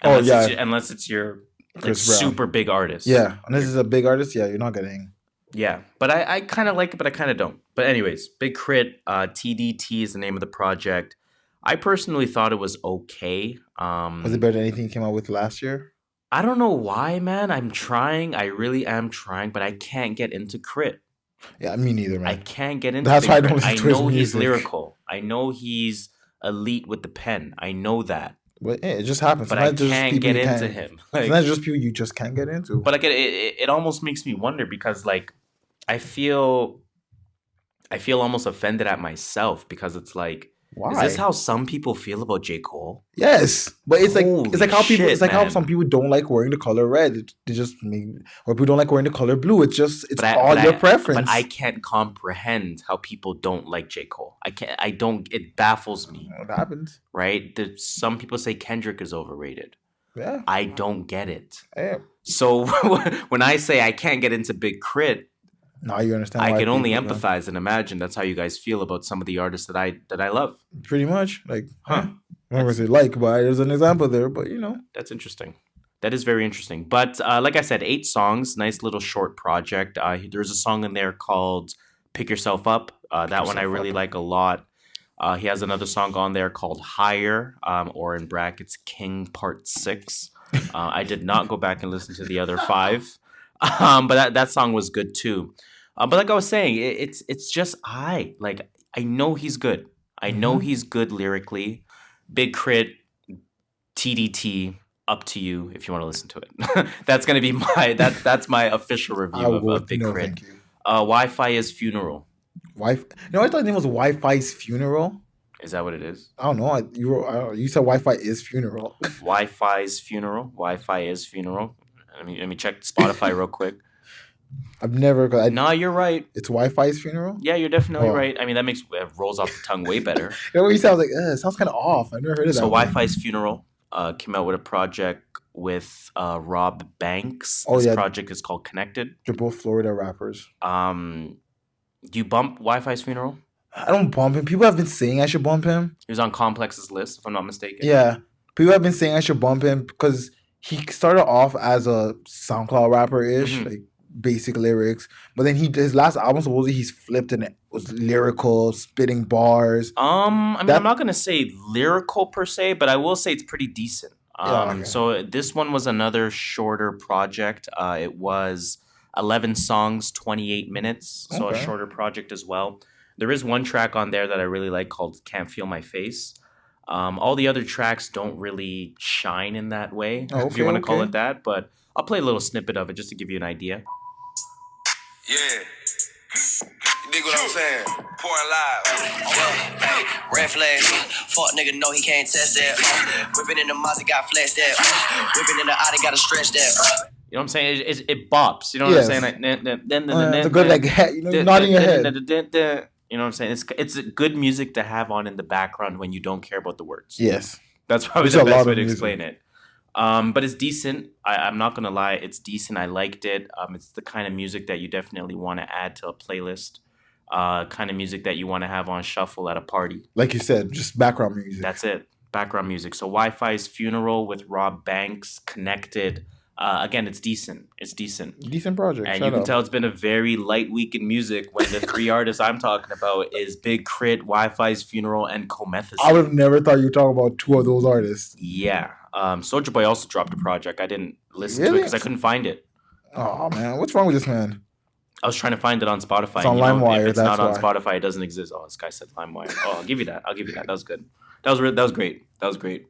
Unless it's your super big artist. Yeah, unless it's a big artist, yeah, you're not getting. Yeah, but I kind of like it, but I kind of don't. But anyways, Big Krit, TDT is the name of the project. I personally thought it was okay. Was it better than anything you came out with last year? I don't know why, man. I'm trying. I really am trying, but I can't get into Krit. Yeah, me neither, man. I can't get into. That's why I don't listen listen to to his know he's music. lyrical. I know he's elite with the pen. I know that. But it just happens. But I can't get into him. It's not just people you just can't get into. But like it almost makes me wonder because like I feel almost offended at myself because it's like, why? Is this how some people feel about J. Cole? Yes, but it's like how people. Shit, it's like man. how some people don't like wearing the color red. They just or people don't like wearing the color blue. It's your preference. But I can't comprehend how people don't like J. Cole. I can't. I don't. It baffles me. What happens? Right? Some people say Kendrick is overrated. Yeah. I don't get it. Yeah. So when I say I can't get into Big Krit, now you understand. I can only empathize and imagine that's how you guys feel about some of the artists that I love. Pretty much, like, I'm not gonna say like, but there's an example there. But that's interesting. That is very interesting. But like I said, 8 songs, nice little short project. There's a song in there called "Pick Yourself Up." That one I really like a lot. He has another song on there called "Higher," or in brackets "King Part 6." I did not go back and listen to the other 5. But that song was good too. But like I was saying, it's just I know he's good. I know he's good lyrically. Big Krit, TDT, up to you if you want to listen to it. That's gonna be that's my official review of Big Krit. Wi-Fi is Funeral. I thought the name was Wi-Fi's Funeral. Is that what it is? I don't know. You said Wi-Fi is Funeral. Wi-Fi's Funeral. Wi-Fi is Funeral. Let me check Spotify real quick. I've never. No, you're right. It's Wi-Fi's Funeral. Yeah, you're definitely right. I mean, that rolls off the tongue way better. It sounds like it sounds kind of off. I've never heard of that. So Wi-Fi's Funeral came out with a project with Rob Banks. This project is called Connected. They're both Florida rappers. Do you bump Wi-Fi's Funeral? I don't bump him. People have been saying I should bump him. He was on Complex's list, if I'm not mistaken. Yeah, people have been saying I should bump him because he started off as a SoundCloud rapper-ish, like basic lyrics. But then his last album, supposedly he's flipped and it was lyrical, spitting bars. I'm not going to say lyrical per se, but I will say it's pretty decent. So this one was another shorter project. It was 11 songs, 28 minutes. So a shorter project as well. There is one track on there that I really like called Can't Feel My Face. All the other tracks don't really shine in that way, if you want to call it that. But I'll play a little snippet of it just to give you an idea. Yeah. You dig what I'm saying? Pouring live. Hey, red flags. Fuck nigga, know he can't test that. Whipping in the Mazda, got flash that. Whipping in the Audi, gotta stretch that. You know what I'm saying? It bops. You know what I'm saying? It's a good nodding your head. You know what I'm saying? It's good music to have on in the background when you don't care about the words. Yes. That's probably the best way to explain it. But it's decent. I'm not gonna lie, it's decent. I liked it. It's the kind of music that you definitely want to add to a playlist. Kind of music that you want to have on shuffle at a party. Like you said, just background music. That's it. Background music. So Wi-Fi's Funeral with Rob Banks, Connected. Again, it's decent. It's decent. Decent project. And you can tell it's been a very light week in music when the three artists I'm talking about is Big Krit, Wi-Fi's Funeral, and Comethazine. I would have never thought you'd talk about two of those artists. Yeah. Soulja Boy also dropped a project. I didn't listen to it because I couldn't find it. Oh, man. What's wrong with this man? I was trying to find it on Spotify. It's on LimeWire. If it's not on Spotify, it doesn't exist. Oh, this guy said LimeWire. Oh, I'll give you that. That was good. That was great. That was great.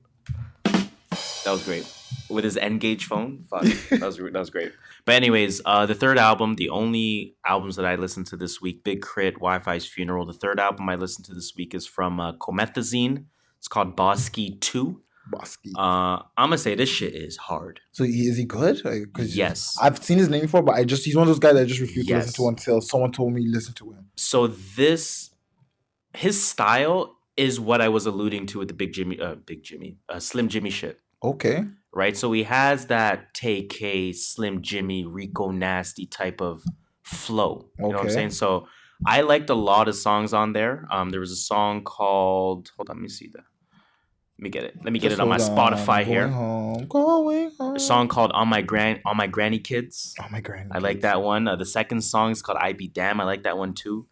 With his N-Gage phone. Fuck. That was great. But anyways, the third album, the only albums that I listened to this week, Big Krit, Wi-Fi's Funeral. The third album I listened to this week is from Comethazine. It's called Bosky 2. Bosky. I'm going to say this shit is hard. So is he good? Yes. I've seen his name before, but he's one of those guys that I just refuse to listen to until someone told me to listen to him. So his style is what I was alluding to with the Slim Jxmmi shit. Okay. Right? So he has that TK, Slim Jxmmi, Rico Nasty type of flow. You know what I'm saying? So I liked a lot of songs on there. There was a song called, hold on, let me see that. Let me get it on my Spotify here. Going home. A song called On My Granny Kids. Oh, my granny. I like that one. The second song is called I Be Damn. I like that one too.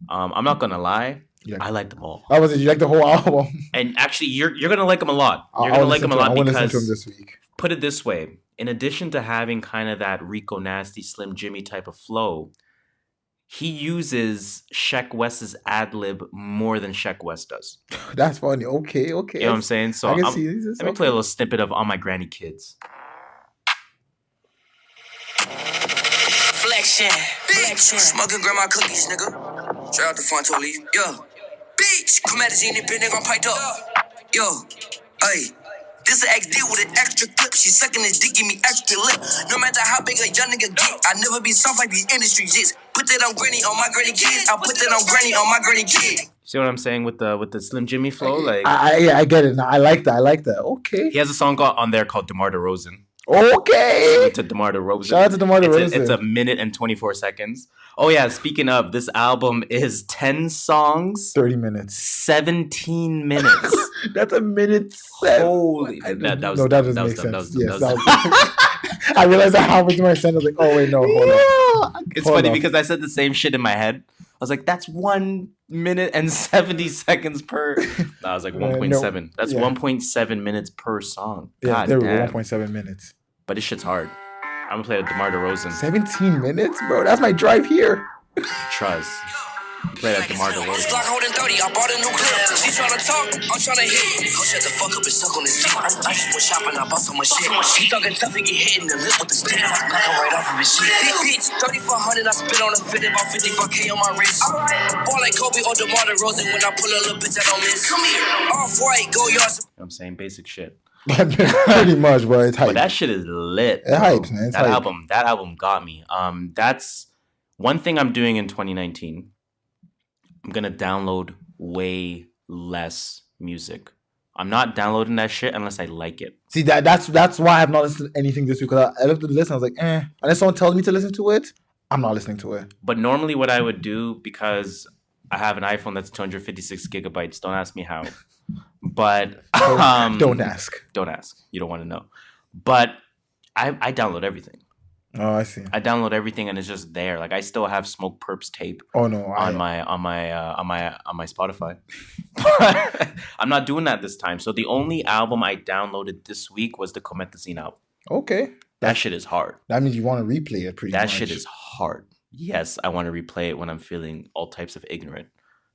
I'm not gonna lie. I like them all. You like the whole album? And actually, you're gonna like them a lot. You're gonna like them a lot because to him this week. Put it this way: in addition to having kind of that Rico Nasty, Slim Jxmmi type of flow, he uses Sheck West's ad lib more than Sheck West does. That's funny. Okay. You know what I'm saying? So I can see this. Let me play a little snippet of On My Granny Kids. Flexion. Smoking grandma cookies, nigga. Straight out the front to leave. Yo. Bitch. Comethazine and nigga, I'm piped up. Yo. Hey. This an XD with an extra clip. She sucking his dick, give me extra lip. No matter how big a young nigga get, I never be soft like these industry jits. Put that on granny on my granny kids. I put that on granny on my granny kid. See what I'm saying with the Slim Jxmmi flow? Like I get it. Now, I like that. Okay. He has a song on there called DeMar DeRozan. Okay. To DeMar DeRozan. Shout out to DeMar DeRozan. It's a minute and 24 seconds. Oh yeah, speaking of, this album is 10 songs. 30 minutes. 17 minutes. That's a minute 7. Holy. That doesn't make sense. I realized that halfway through my sentence, I was like, oh wait, no, hold on. It's funny because I said the same shit in my head. I was like, that's 1 minute and 70 seconds per. No, I was like 1.7. That's 1.7 minutes per song. God there damn. were 1.7 minutes. But this shit's hard. I'm gonna play with DeMar DeRozan. 17 minutes, bro. That's my drive here. Trust. Play that DeMar DeRozan. Glock holding 30, I bought a new clip. She tryna talk, I'm tryna hit. Go shut the fuck up and suck on this dick. I just went shopping, I bought so much shit. She talking tough and get hit in the lip with the stick. Knock her right off of his shit. Big bitch, 3,400, I spit on a 50, about 55K on my wrist. Ball like Kobe or DeMar DeRozan when I pull a little bitch, I don't miss. Come here, off-white, go yards. You know what I'm saying? Basic shit. Pretty much, bro. It's hype. But that shit is lit. It hypes, man. It's that hype. album got me. That's one thing I'm doing in 2019. I'm gonna download way less music. I'm not downloading that shit unless I like it. See, that's why I have not listened to anything this week. Because I looked at the list and I was like, Unless someone tells me to listen to it, I'm not listening to it. But normally what I would do, because I have an iPhone that's 256 gigabytes, don't ask me how. But don't ask. Don't ask. You don't want to know. But I download everything. Oh, I see. I download everything and it's just there. Like I still have Smoke Perps tape. Oh no, on my Spotify. I'm not doing that this time. So the only album I downloaded this week was the Comethazine album. Okay, that shit is hard. That means you want to replay it, pretty much. That shit is hard. Yes, I want to replay it when I'm feeling all types of ignorant.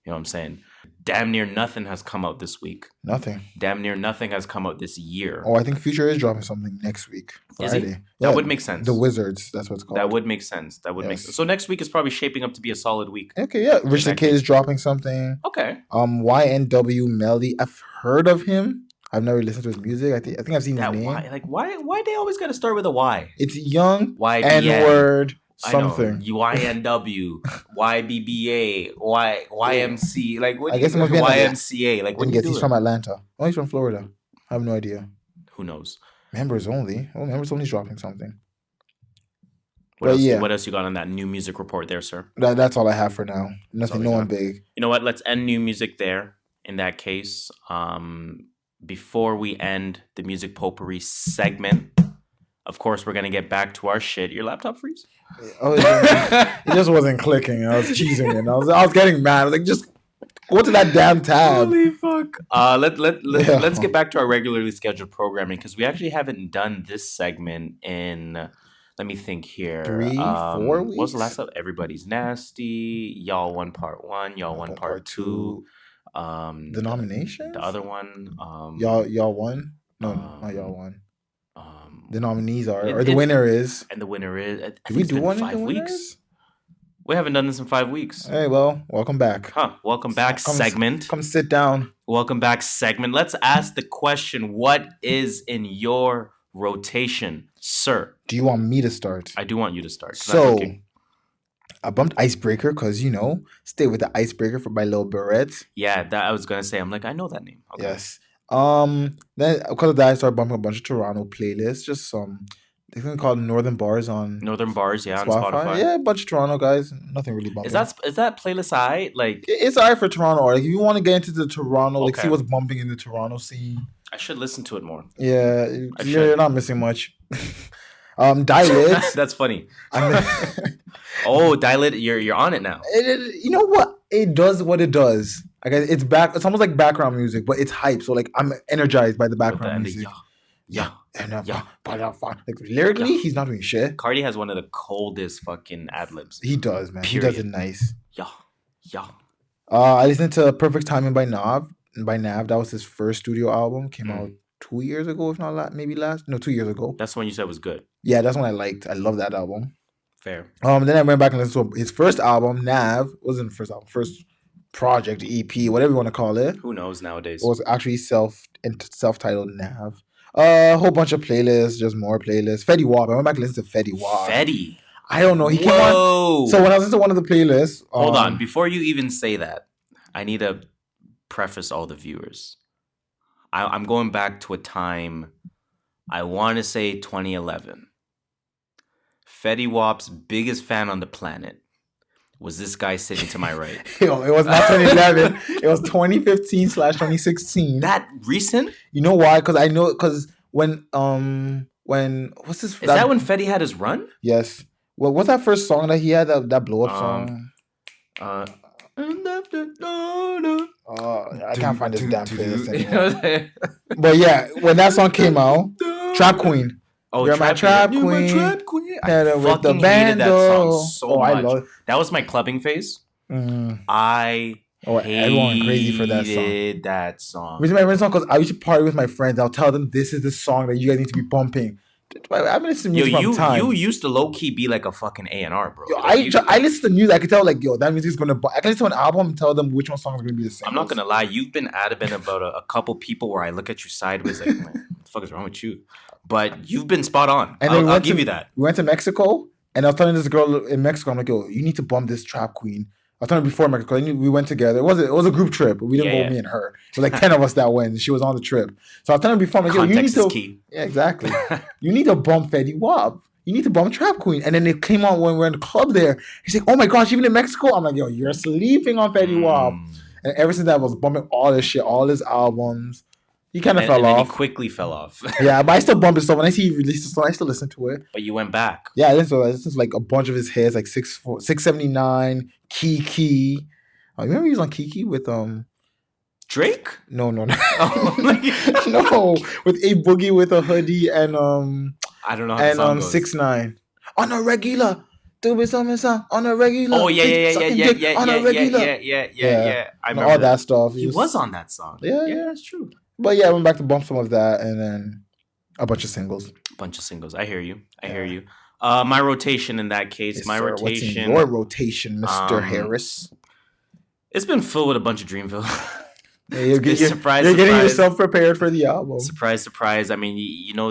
You know what I'm saying? Damn near nothing has come out this week. Nothing. Damn near nothing has come out this year. Oh, I think Future is dropping something next week. Friday. Is he? That would make sense. The Wizards, that's what it's called. That would make sense. Make sense. So next week is probably shaping up to be a solid week. Okay, yeah. Rich the Kid is dropping something. Okay. YNW Melly. I've heard of him. I've never listened to his music. I think I've seen his name. Why they always got to start with a Y? It's young. YBN. N-word. Something. YNW, YBBA, YMC. Like what? I guess it must be YMCA. Like what? He's from Atlanta. Oh, he's from Florida. I have no idea. Who knows? Members only. Oh, members only is dropping something. What But else? What else you got on that new music report there, sir? That's all I have for now. Nothing. No one big. You know what? Let's end new music there. In that case, before we end the music potpourri segment, of course, we're gonna get back to our shit. Your laptop freeze? Oh, it just wasn't clicking. I was cheesing it. I was getting mad. I was like, just go to that damn tab. Holy fuck! Let's get back to our regularly scheduled programming because we actually haven't done this segment in. Let me think here. 3-4 weeks. What was the last time? Everybody's Nasty. Y'all won part 1. Y'all won part 2. The nomination. The other one. Y'all won. No, not y'all won. The nominees are, the winner is. And the winner is. Did we do one in 5 weeks? We haven't done this in 5 weeks. Hey, well, welcome back. Welcome back, segment. Come sit down. Welcome back, segment. Let's ask the question: what is in your rotation, sir? Do you want me to start? I do want you to start. So, I bumped Icebreaker because, stay with the Icebreaker by Lil Barrett. Yeah, that I was going to say. I'm like, I know that name. Okay. Yes. Then because of that, I started bumping a bunch of Toronto playlists. Just they think called Northern Bars on Spotify. On Spotify. Yeah, a bunch of Toronto guys. Nothing really bumping. Is that playlist alright? Like, it's alright for Toronto. Like, if you want to get into the Toronto, like, see what's bumping in the Toronto scene. I should listen to it more. Yeah, you're not missing much. Dilate. That's funny. Dilate, you're on it now. You know what? It does what it does. Like, it's almost like background music, but it's hype. So, like, I'm energized by the background music. Like, lyrically, he's not doing shit. Cardi has one of the coldest fucking ad libs. He does, man. Period. He does it nice. Yeah. I listened to Perfect Timing by Nav. That was his first studio album. Came out 2 years ago, if not maybe 2 years ago. That's the one you said was good. Yeah, that's one I liked. I love that album. Fair. Then I went back and listened to his first album, Nav. Wasn't the first album, first project, EP, whatever you want to call it. Who knows nowadays? It was actually self-titled Nav. A whole bunch of playlists, just more playlists. Fetty Wap. I went back and listened to Fetty Wap. Fetty. I don't know. He came on. So when I listened to one of the playlists, hold on. Before you even say that, I need to preface all the viewers. I'm going back to a time. I want to say 2011. Fetty Wap's biggest fan on the planet was this guy sitting to my right. Yo, it was not 2011. It was 2015/2016. That recent? You know why? Because when what's this? Is that when Fetty had his run? Yes. Well, what's that first song that he had? That blow up song. I can't find this damn playlist anymore. But yeah, when that song came out, Trap Queen. Oh, You're my trap queen. I fucking hated that song so much. I love. That was my clubbing phase. Mm. Everyone went crazy for that song. That song. Reason my favorite song because I used to party with my friends. I'll tell them this is the song that you guys need to be bumping. I've been listening to music from time. You used to low key be like a fucking A&R, bro. I listen to music. I can tell that music is gonna. I can listen to an album and tell them which one song is gonna be the same. I'm not gonna lie. You've been adamant about a couple people where I look at you sideways like, man, what the fuck is wrong with you? But you've been spot on. And I'll give you that. We went to Mexico, and I was telling this girl in Mexico, I'm like, yo, you need to bump this Trap Queen. I was telling her before Mexico. We went together. It was a group trip. But we didn't go me and her. It was like 10 of us that went. And she was on the trip. So I was telling her before, I'm like, yo, you need to. Key. Yeah, exactly. You need to bump Fetty Wap. You need to bump Trap Queen. And then it came out when we were in the club there. He's like, oh my gosh, even in Mexico? I'm like, yo, you're sleeping on Fetty Wap. And ever since that, I was bumping all this shit, all his albums. He kind of fell off. He quickly fell off. Yeah, but I still bump his stuff. When I see he released a song, I still listen to it. But you went back. Yeah, I listened to like a bunch of his hits, like 679, Kiki. Remember he was on Kiki with Drake? No. No, with A Boogie with a hoodie and I don't know how the song goes. 6ix9ine. On a regular. Do me something on a regular. Oh yeah. On a regular. Yeah. I remember all that stuff. He was on that song. Yeah, that's true. But yeah, I went back to bump some of that and then a bunch of singles. I hear you. My rotation in that case. Yes, rotation. What's in your rotation, Mr. Harris? It's been filled with a bunch of Dreamville. Yeah, you're getting yourself prepared for the album. Surprise. I mean,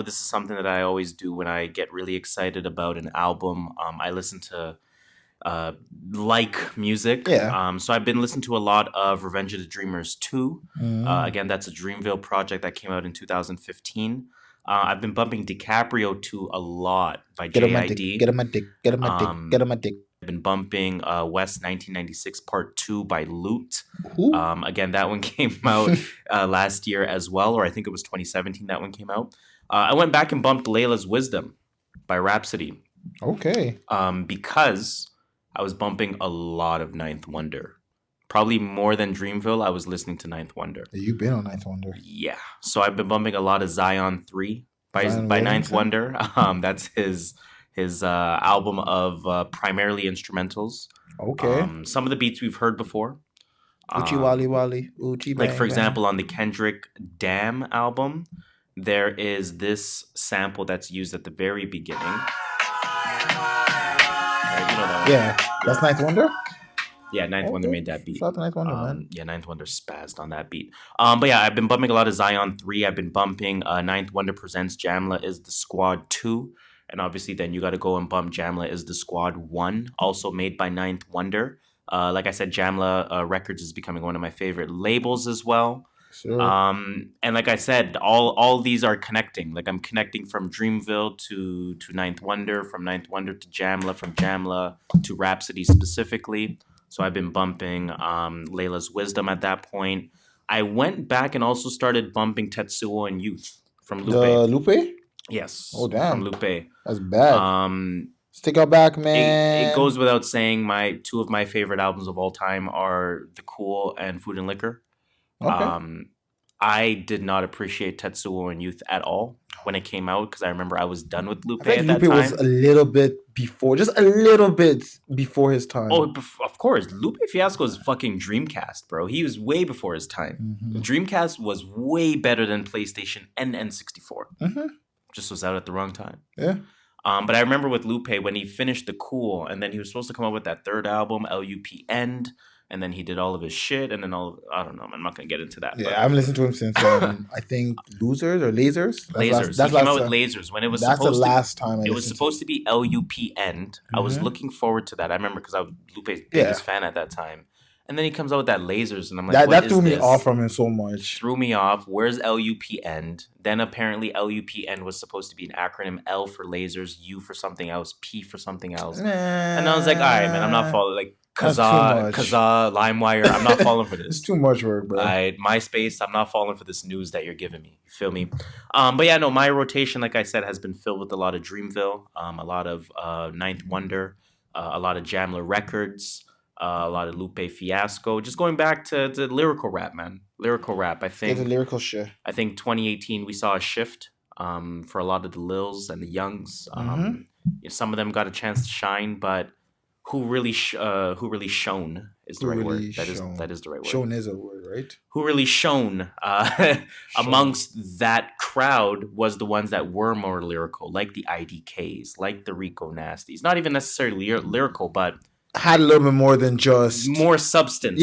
this is something that I always do when I get really excited about an album. I listen to music. Yeah. So I've been listening to a lot of Revenge of the Dreamers 2. Again, that's a Dreamville project that came out in 2015. I've been bumping DiCaprio 2 a lot by Get on my dick. JID. Get on my dick. Get on my dick. Get on my dick. I've been bumping West 1996 Part 2 by Loot. Who? Again, that one came out last year as well, or I think it was 2017 that one came out. I went back and bumped Layla's Wisdom by Rhapsody. Okay. Because I was bumping a lot of Ninth Wonder. Probably more than Dreamville, I was listening to Ninth Wonder. You've been on Ninth Wonder. Yeah. So I've been bumping a lot of Zion 3 by Ninth Wonder. That's his album of primarily instrumentals. Okay. Some of the beats we've heard before. Uchi Wally Wally. Uchi Like, bang, for bang. example, on the Kendrick Damn album, there is this sample that's used at the very beginning. Right, you know that one. Yeah. That's Ninth Wonder? Yeah, Ninth Wonder made that beat. Shout out to Ninth Wonder, man. Yeah, Ninth Wonder spazzed on that beat. But yeah, I've been bumping a lot of Zion 3. I've been bumping Ninth Wonder Presents Jamla is the Squad 2. And obviously then you got to go and bump Jamla is the Squad 1, also made by Ninth Wonder. Like I said, Jamla Records is becoming one of my favorite labels as well. Sure. And like I said, all these are connecting. Like I'm connecting from Dreamville to Ninth Wonder, from Ninth Wonder to Jamla, from Jamla to Rhapsody specifically. So I've been bumping Layla's Wisdom at that point. I went back and also started bumping Tetsuo and Youth from Lupe. Lupe? Yes. Oh, damn. From Lupe. That's bad. Stick out back, man. It goes without saying, two of my favorite albums of all time are The Cool and Food and Liquor. Okay. I did not appreciate Tetsuo and Youth at all when it came out because I remember I was done with Lupe I think at that Lupe time. was a little bit before, just a little bit before his time. Oh, of course. Lupe Fiasco is fucking Dreamcast, bro. He was way before his time. Mm-hmm. Dreamcast was way better than PlayStation and N64. Mm-hmm. Just was out at the wrong time. Yeah. But I remember with Lupe when he finished The Cool, and then he was supposed to come up with that third album, LUP End, and then he did all of his shit, and then I don't know, I'm not gonna get into that. Yeah, I haven't listened to him since I think Losers or Lasers. Lasers. He came out with Lasers when it was. That's supposed the last time it was supposed to be LUP End. I was looking forward to that. I remember because I was Lupe's biggest fan at that time. And then he comes out with that Lasers, and I'm like, that threw me off from him so much. Threw me off. Where's LUP End? Then apparently LUP End was supposed to be an acronym: L for lasers, U for something else, P for something else. And I was like, all right, man, I'm not following. Like Kazaa, LimeWire, I'm not falling for this. It's too much work, bro. MySpace, I'm not falling for this news that you're giving me. You feel me? But yeah, no, my rotation, like I said, has been filled with a lot of Dreamville, a lot of Ninth Wonder, a lot of Jamla Records. A lot of Lupe Fiasco. Just going back to lyrical rap, man. Lyrical rap. I think the lyrical shit. I think 2018 we saw a shift for a lot of the Lils and the Youngs. Some of them got a chance to shine, but who really shone is the right word. That is the right word. Shone is a word, right? Who really shone amongst that crowd was the ones that were more lyrical, like the IDKs, like the Rico Nasties. Not even necessarily lyrical, but had a little bit more than just more substance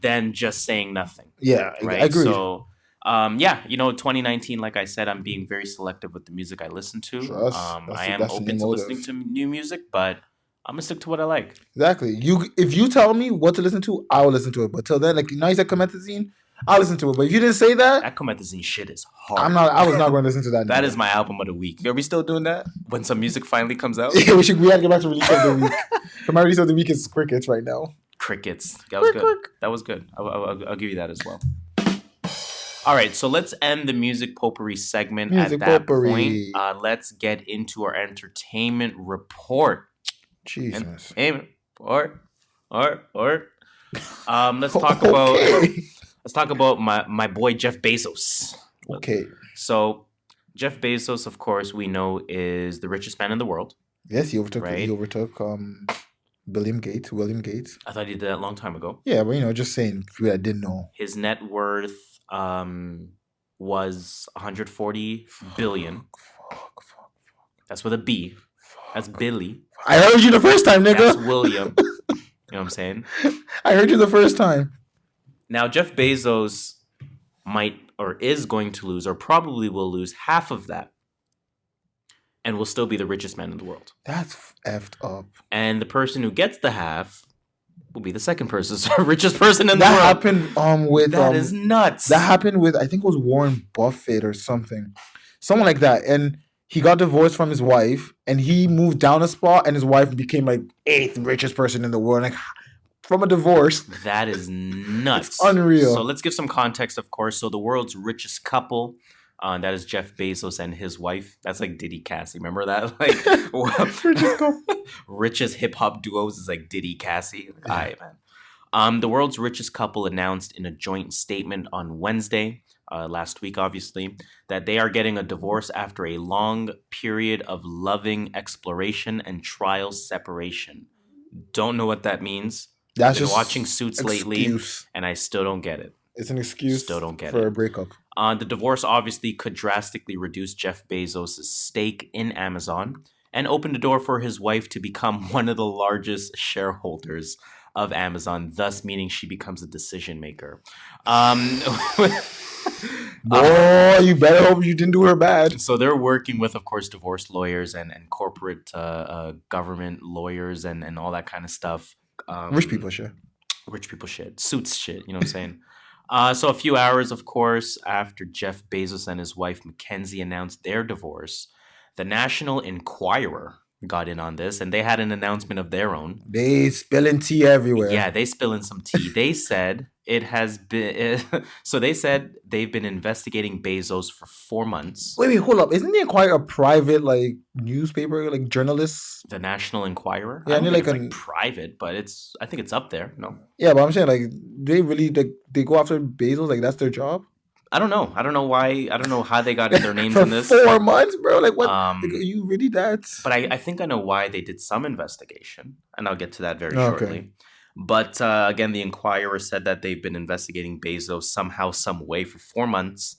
than just saying nothing. Yeah, right? I agree. So 2019, like I said, I'm being very selective with the music I listen to. I am open to listening to new music, but I'm gonna stick to what I like. Exactly. If you tell me what to listen to, I will listen to it. But till then, like now you said Comethazine, I'll listen to it. But if you didn't say that Comethazine shit is hard. I was not going to listen to that. That is my album of the week. Are we still doing that when some music finally comes out? Yeah, we had to get back to release of the week. My release of the week is Crickets right now. Crickets. That was good. That was good. I'll give you that as well. All right, so let's end the music potpourri segment at that point. Let's get into our entertainment report. Jesus. Entertainment report. Let's talk about. Let's talk about my boy Jeff Bezos. Okay. So Jeff Bezos, of course, we know is the richest man in the world. Yes, he overtook William Gates. I thought he did that a long time ago. Yeah, but just saying, for you that didn't know. His net worth was 140 billion. Fuck. That's with a B. That's Billy. I heard you the first time, nigga. That's William. You know what I'm saying? I heard you the first time. Now, Jeff Bezos might or is going to lose or probably will lose half of that and will still be the richest man in the world. That's effed up. And the person who gets the half will be the second person, so richest person in the world. That happened with... That is nuts. That happened with, I think it was Warren Buffett or something. someone like that. And he got divorced from his wife, and he moved down a spot, and his wife became like 8th richest person in the world. Like, from a divorce. That is nuts. It's unreal. So let's give some context, of course. So the world's richest couple, that is Jeff Bezos and his wife. That's like Diddy Cassie. Remember that? Like richest hip hop duos is like Diddy Cassie. Like, all right, man. The world's richest couple announced in a joint statement on Wednesday, last week, obviously, that they are getting a divorce after a long period of loving exploration and trial separation. Don't know what that means. That's I've been just watching Suits lately, and I still don't get it. It's an excuse Still don't get for it. a breakup. The divorce obviously could drastically reduce Jeff Bezos' stake in Amazon and open the door for his wife to become one of the largest shareholders of Amazon, thus meaning she becomes a decision maker. Boy, you better hope you didn't do her bad. So they're working with, of course, divorce lawyers and corporate government lawyers and all that kind of stuff. Rich people shit. Rich people shit. Suits shit, you know what I'm saying? So a few hours, of course, after Jeff Bezos and his wife Mackenzie announced their divorce, the National Enquirer got in on this, and they had an announcement of their own. They spilling tea everywhere. Yeah, they spilling some tea. They said it has been... so they said they've been investigating Bezos for 4 months. Wait, hold up. Isn't the Enquirer a private, like, newspaper, like, journalists? The National Enquirer? Yeah, I don't think like it's like private, but I think it's up there. No. Yeah, but I'm saying, like, they really, like, they go after Bezos? Like, that's their job? I don't know. I don't know why. I don't know how they got their names for in this. 4 months, bro? Like, what? Like, are you really that? But I think I know why they did some investigation, and I'll get to that very shortly. But again, the Enquirer said that they've been investigating Bezos somehow, some way for 4 months,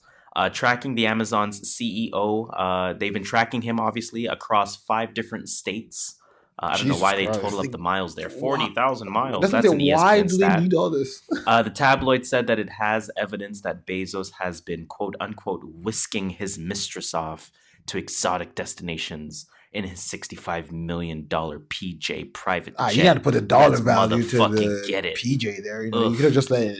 tracking the Amazon's CEO. They've been tracking him, obviously, across 5 different states. I don't know why they total up the miles there. 40,000 miles. That's an ESPN why do stat. they need all this? The tabloid said that it has evidence that Bezos has been, quote unquote, whisking his mistress off to exotic destinations in his $65 million PJ private jet. You got to put a dollar Let's value to the get it. PJ there. You know, you could have just let it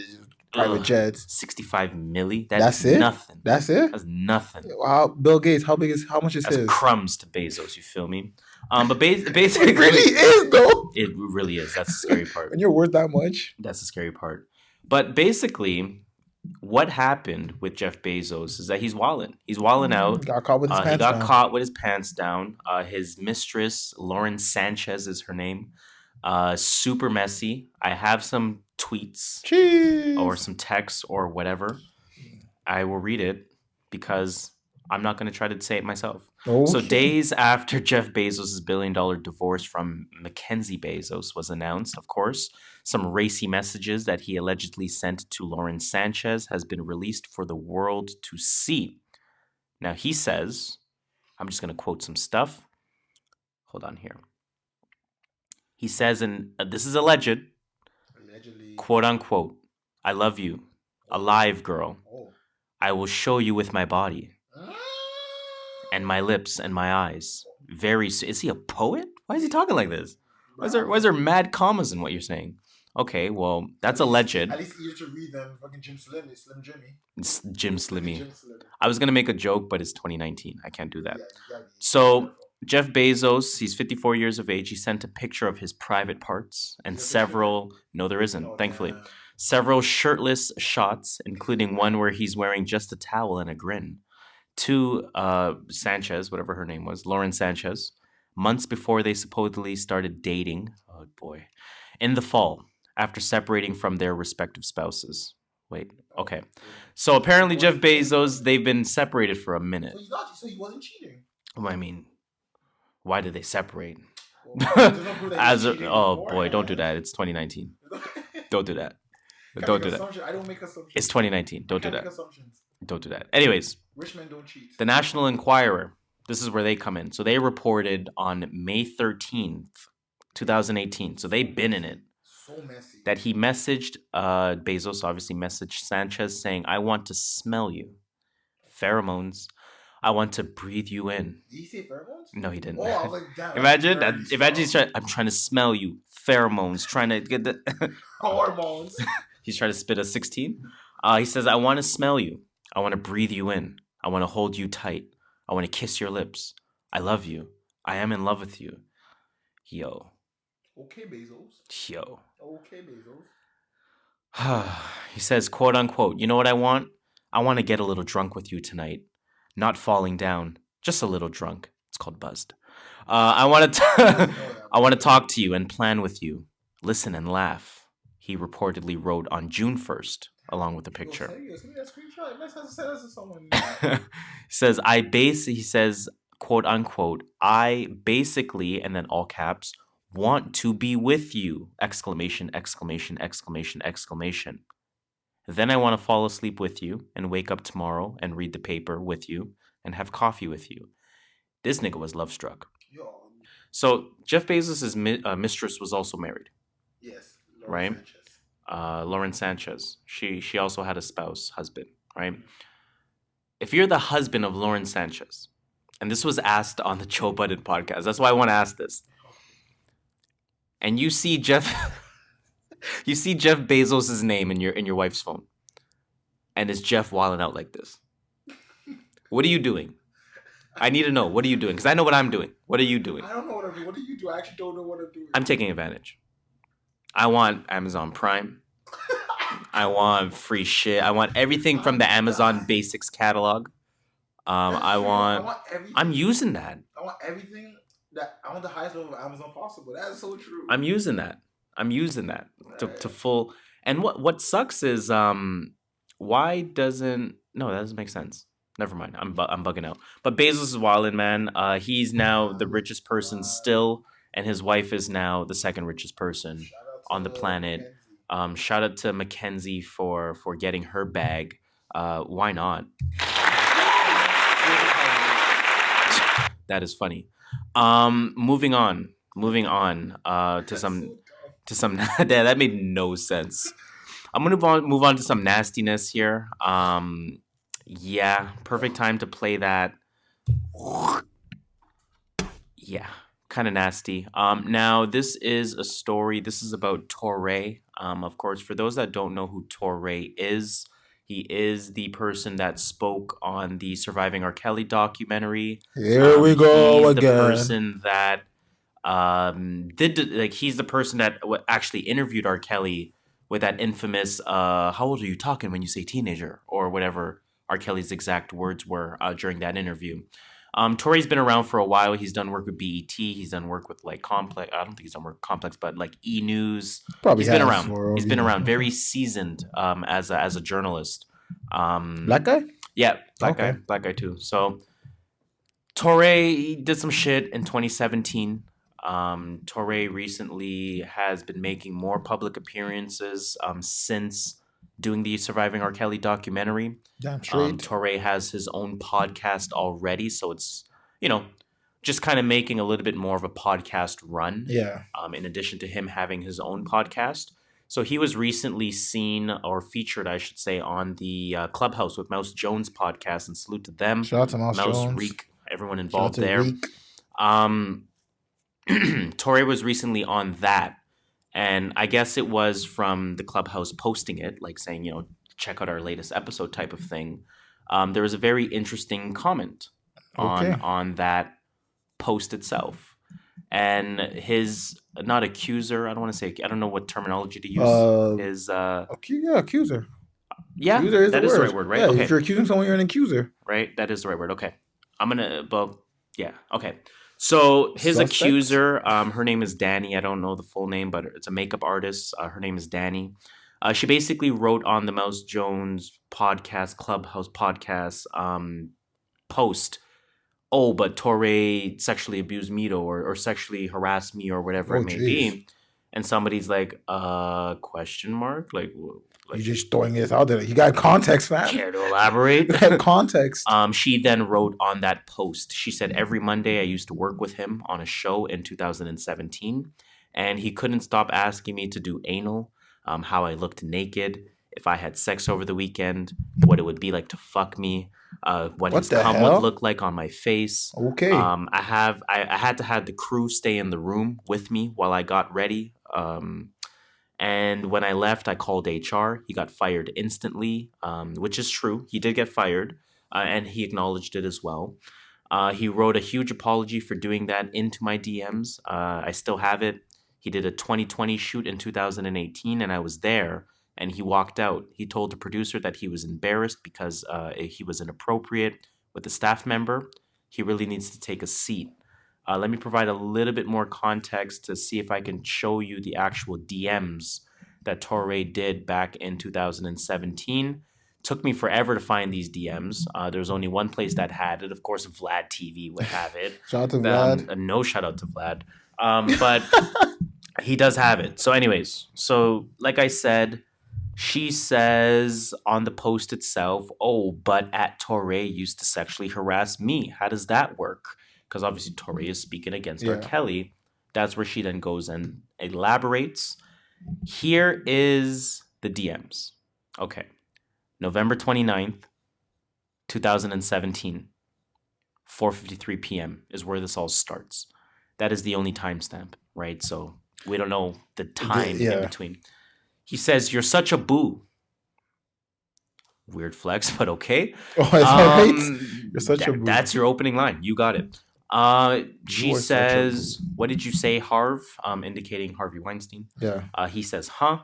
private jets. 65 milli? That's it? Nothing. That's it? That's nothing. Wow, Bill Gates, how much is That's his? crumbs to Bezos, you feel me? But basically... It really is, though. It really is. That's the scary part. When you're worth that much. That's the scary part. But basically, what happened with Jeff Bezos is that he's wilding. He's wilding out. Got caught with his pants He got down. caught with his pants down. His mistress, Lauren Sanchez is her name. Super messy. I have some tweets or some texts or whatever. I will read it because I'm not going to try to say it myself. Okay. So days after Jeff Bezos' $1 billion divorce from Mackenzie Bezos was announced, of course, some racy messages that he allegedly sent to Lauren Sanchez has been released for the world to see. Now he says, I'm just going to quote some stuff. Hold on here. He says, and this is allegedly, quote unquote, I love you, alive girl. I will show you with my body. And my lips and my eyes. Is he a poet? Why is he talking like this? Why is there mad commas in what you're saying? Okay, well, that's alleged. At least easier to read than fucking Slim Jimmy. It's Jim Slimmy. I was going to make a joke, but it's 2019. I can't do that. So, Jeff Bezos, he's 54 years of age. He sent a picture of his private parts and several... No, there isn't, thankfully. Several shirtless shots, including one where he's wearing just a towel and a grin. To Sanchez, whatever her name was, Lauren Sanchez, months before they supposedly started dating, oh boy, in the fall, after separating from their respective spouses. Wait, okay. So apparently Jeff Bezos, they've been separated for a minute. So he wasn't cheating. I mean, why did they separate? Oh boy, don't do that. It's 2019. Don't do that. Don't do that. I don't make assumptions. It's 2019. Don't do that. Assumptions. Don't do that. Anyways. Rich men don't cheat. The National Enquirer, this is where they come in. So they reported on May 13th, 2018. So they've been in it. So messy. That he messaged, Bezos obviously messaged Sanchez saying, I want to smell you. Pheromones. I want to breathe you in. Did he say pheromones? No, he didn't. Oh, I was like, damn. Imagine he's trying, I'm trying to smell you. Pheromones. Trying to get the... Hormones. He's trying to spit a 16. He says, I want to smell you. I want to breathe you in. I want to hold you tight. I want to kiss your lips. I love you. I am in love with you. Yo. Okay, Bezos. Yo. Okay, Bezos. He says, quote unquote, you know what I want? I want to get a little drunk with you tonight. Not falling down, just a little drunk. It's called buzzed. I want to talk to you and plan with you. Listen and laugh. He reportedly wrote on June 1st, along with a picture. Send me that screenshot. Let's send this to someone. He says, quote unquote, I basically, and then all caps, want to be with you! Exclamation, exclamation, exclamation, exclamation. Then I want to fall asleep with you and wake up tomorrow and read the paper with you and have coffee with you. This nigga was love struck. Yo. So Jeff Bezos' mistress was also married. Yes. Right? Lauren Sanchez. She also had a husband, right? If you're the husband of Lauren Sanchez, and this was asked on the Joe Budden podcast, that's why I want to ask this. And you see Jeff Bezos' name in your wife's phone. And it's Jeff wilding out like this. What are you doing? I need to know. What are you doing? Because I know what I'm doing. What are you doing? I don't know what I'm doing. What do you do? I actually don't know what I'm doing. I'm taking advantage. I want Amazon Prime. I want free shit. I want everything from the Amazon Basics catalog. I'm using that. I want everything I want the highest level of Amazon possible. That is so true. I'm using that to full. And what sucks is why doesn't that doesn't make sense. Never mind. I'm bugging out. But Bezos is wildin', man. He's now the richest person still, and his wife is now the second richest person on the planet. Shout out to Mackenzie for getting her bag. Why not? That is funny. Moving on to some that made no sense. I'm gonna move on to some nastiness here. Yeah, perfect time to play that. Yeah, kind of nasty. Now this is a story. This is about Toure. Of course, for those that don't know who Toure is, he is the person that spoke on the Surviving R. Kelly documentary. Here we go he's again. The person that he's the person that actually interviewed R. Kelly with that infamous "How old are you talking when you say teenager?" or whatever R. Kelly's exact words were during that interview. Toure's been around for a while. He's done work with BET. He's done work with like Complex. I don't think he's done work with Complex, but like E! News. Probably he's been around. He's been around. Very seasoned as a journalist. Black guy? Yeah, black guy too. So Toure did some shit in 2017. Toure recently has been making more public appearances since doing the Surviving R. Kelly documentary. Damn straight. Toure has his own podcast already, so it's, just kind of making a little bit more of a podcast run. Yeah. In addition to him having his own podcast. So he was recently seen or featured, I should say, on the Clubhouse with Mouse Jones podcast, and salute to them. Shout out to Mouse Jones. Reek, everyone involved there. Toure was recently on that. And I guess it was from the Clubhouse posting it, like saying, check out our latest episode type of thing. There was a very interesting comment on that post itself. And his, not accuser, I don't know what terminology to use. Accuser. Yeah, accuser is that is the right word, right? Yeah, okay. If you're accusing someone, you're an accuser. Right, that is the right word. Okay. Okay. So his accuser, her name is Danny. I don't know the full name, but it's a makeup artist. Her name is Danny. She basically wrote on the Mouse Jones podcast, Clubhouse podcast post, but Toure sexually abused me or sexually harassed me or whatever it may be. And somebody's like, question mark? Like you're just throwing this out there. You got context, man. Care to elaborate? You got context. She then wrote on that post, she said, every Monday I used to work with him on a show in 2017, and he couldn't stop asking me to do anal, how I looked naked, if I had sex over the weekend, what it would be like to fuck me, what his cum would look like on my face. Okay. I had to have the crew stay in the room with me while I got ready. And when I left, I called HR. He got fired instantly, which is true. He did get fired, and he acknowledged it as well. He wrote a huge apology for doing that into my DMs. I still have it. He did a 2020 shoot in 2018, and I was there, and he walked out. He told the producer that he was embarrassed because he was inappropriate with a staff member. He really needs to take a seat. Let me provide a little bit more context to see if I can show you the actual DMs that Toure did back in 2017. Took me forever to find these DMs. There was only one place that had it. Of course, Vlad TV would have it. Shout out to Vlad. No shout out to Vlad. But he does have it. So anyways, like I said, she says on the post itself, oh, but at Toure used to sexually harass me. How does that work? Because obviously Toure is speaking against R. Kelly. That's where she then goes and elaborates. Here is the DMs. Okay. November 29th, 2017, 4:53 p.m. is where this all starts. That is the only timestamp, right? So we don't know the time in between. He says, "You're such a boo." Weird flex, but okay. Oh, it's right. You're such a boo. That's your opening line. You got it. She says, "What did you say, Harv?" Indicating Harvey Weinstein. Yeah. He says, "Huh?"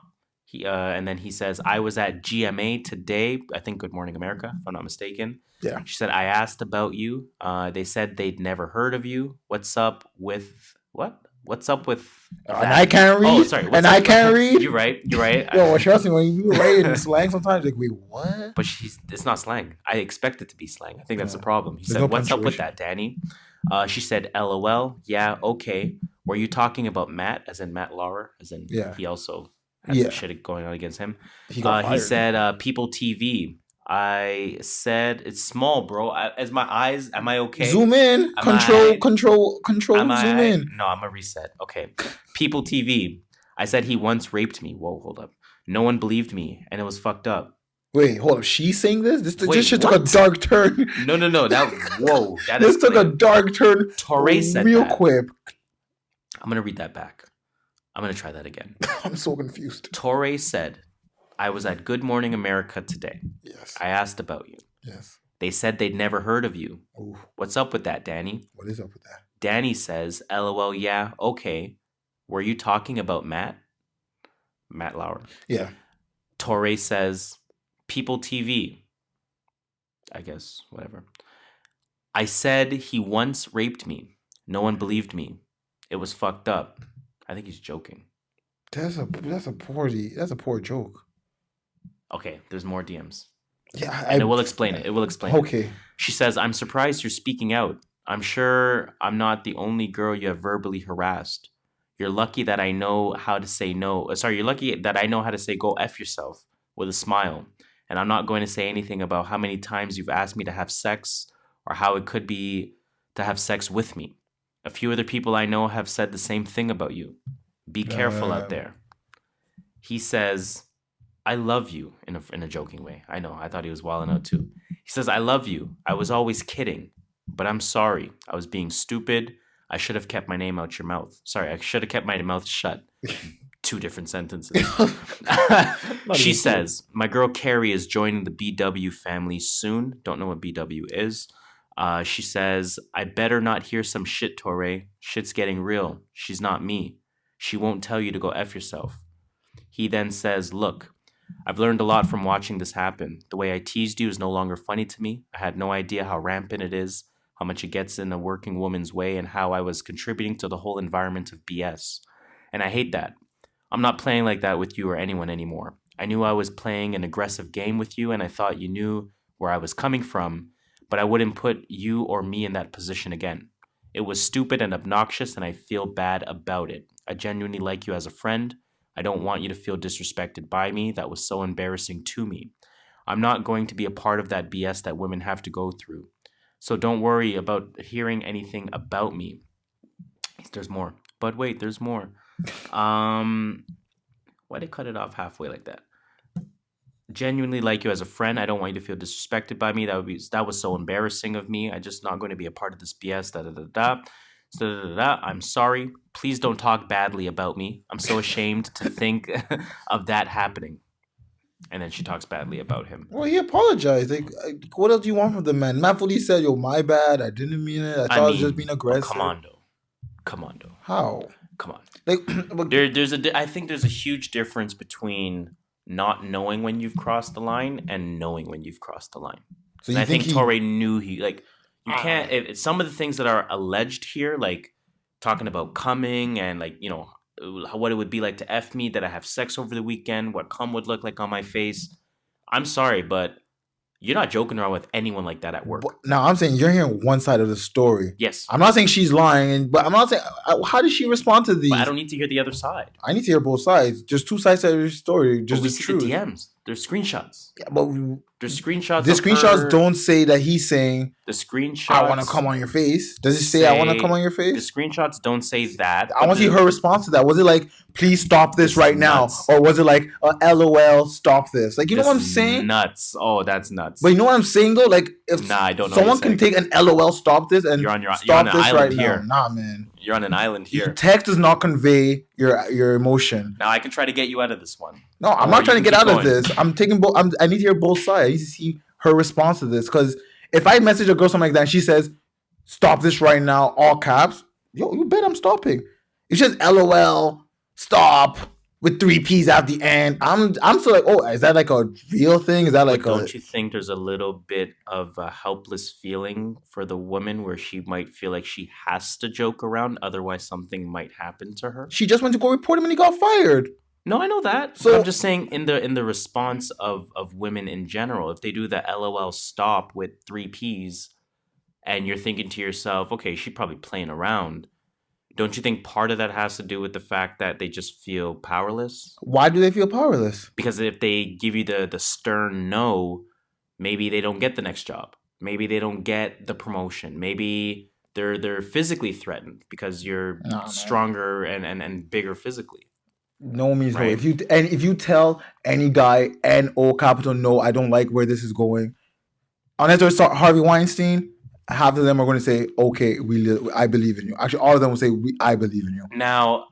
And then he says, "I was at GMA today. I think Good Morning America, if I'm not mistaken." Yeah. She said, "I asked about you. They said they'd never heard of you. What's up with what? What's up with?" And I can't read. Oh, sorry. And I can't read. You're right. You're right. Yo, trust me, when you write in slang, sometimes like, wait, what? But it's not slang. I expect it to be slang. I think that's the problem. He said, no "What's up with punctuation. that, Danny?" She said, "LOL. Yeah, okay. Were you talking about Matt, as in Matt Lauer, as in he also had some shit going on against him?" He got he fired. said, "People TV." I said, "It's small, bro. As my eyes, am I okay?" Zoom in. Control. Zoom in. No, I'm gonna reset. Okay. People TV. I said he once raped me. Whoa, hold up. No one believed me, and it was fucked up. Wait, hold up. She's saying this? This shit took what? a dark turn. No. That This took a dark turn. Toure said real that. quick. I'm gonna read that back. I'm gonna try that again. I'm so confused. Toure said, "I was at Good Morning America today. Yes. I asked about you. Yes. They said they'd never heard of you. Ooh, What's up with that, Danny?" what is up with that? Danny says, "LOL, yeah, okay. Were you talking about Matt?" Matt Lauer. Yeah. Toure says, "People TV." I guess, whatever. I said he once raped me. No one believed me. It was fucked up. I think he's joking. That's a poor joke. Okay, there's more DMs. Yeah, And it will explain it. It will explain it. Okay. She says, "I'm surprised you're speaking out. I'm sure I'm not the only girl you have verbally harassed. You're lucky that I know how to say no. You're lucky that I know how to say go F yourself with a smile. And I'm not going to say anything about how many times you've asked me to have sex or how it could be to have sex with me. A few other people I know have said the same thing about you. Be careful out there." He says, "I love you," in a joking way. I know. I thought he was wilding out too. He says, "I love you. I was always kidding, but I'm sorry. I was being stupid. I should have kept my name out your mouth. Sorry, I should have kept my mouth shut." Two different sentences. She says, "My girl Carrie is joining the BW family soon." Don't know what BW is. She says, "I better not hear some shit, Toure. Shit's getting real. She's not me. She won't tell you to go F yourself." He then says, "Look, I've learned a lot from watching this happen. The way I teased you is no longer funny to me. I had no idea how rampant it is, how much it gets in a working woman's way, and how I was contributing to the whole environment of BS. And I hate that. I'm not playing like that with you or anyone anymore. I knew I was playing an aggressive game with you, and I thought you knew where I was coming from, but I wouldn't put you or me in that position again. It was stupid and obnoxious, and I feel bad about it. I genuinely like you as a friend. I don't want you to feel disrespected by me. That was so embarrassing to me. I'm not going to be a part of that BS that women have to go through. So don't worry about hearing anything about me." There's more. But wait, there's more. Why they cut it off halfway like that? "Genuinely like you as a friend. I don't want you to feel disrespected by me. That was so embarrassing of me. I'm just not going to be a part of this BS. I'm sorry. Please don't talk badly about me. I'm so ashamed to think of that happening." And then she talks badly about him. Well, he apologized. Like, what else do you want from the man? Matt Foley said, "Yo, my bad. I didn't mean it. I thought I was just being aggressive." Come on, though. How? Come on. Like, I think there's a huge difference between not knowing when you've crossed the line and knowing when you've crossed the line. So I think Toure knew you can't. Some of the things that are alleged here, like talking about coming and like what it would be like to F me, that I have sex over the weekend, what cum would look like on my face. I'm sorry, but you're not joking around with anyone like that at work. Now, I'm saying you're hearing one side of the story. Yes. I'm not saying she's lying, but I'm not saying... How does she respond to these? But I don't need to hear the other side. I need to hear both sides. Just two sides of the story. Just the truth. The DMs. There's screenshots. Yeah, but... There's screenshots. The screenshots don't say that he's saying... The screenshots... I want to come on your face. Does it say I want to come on your face? The screenshots don't say that. I want to see her response to that. Was it like, please stop this right now? Or was it like, LOL, stop this? Like, you know what I'm saying? Nuts. Oh, that's nuts. But you know what I'm saying, though? Like, if I don't know someone can take an LOL, stop this, and stop this right now. Nah, man. You're on an island here. Text does not convey your emotion. Now I can try to get you out of this one. No, I'm not trying to get out of this. I'm taking both. I need to hear both sides. I need to see her response to this, because if I message a girl something like that and she says, "Stop this right now," all caps, yo, you bet I'm stopping. It's just LOL, stop with 3 P's at the end. I'm still like, oh, is that like a real thing? Is that like don't you think there's a little bit of a helpless feeling for the woman where she might feel like she has to joke around, otherwise something might happen to her? She just went to go report him and he got fired. No, I know that. So I'm just saying, in the response of women in general, if they do the LOL stop with 3 P's, and you're thinking to yourself, okay, she's probably playing around. Don't you think part of that has to do with the fact that they just feel powerless? Why do they feel powerless? Because if they give you the stern no, maybe they don't get the next job. Maybe they don't get the promotion. Maybe they're physically threatened because you're stronger and bigger physically. No means no. If you tell any guy N-O capital no, I don't like where this is going, unless there's Harvey Weinstein, half of them are going to say, okay, I believe in you. Actually, all of them will say, I believe in you. Now,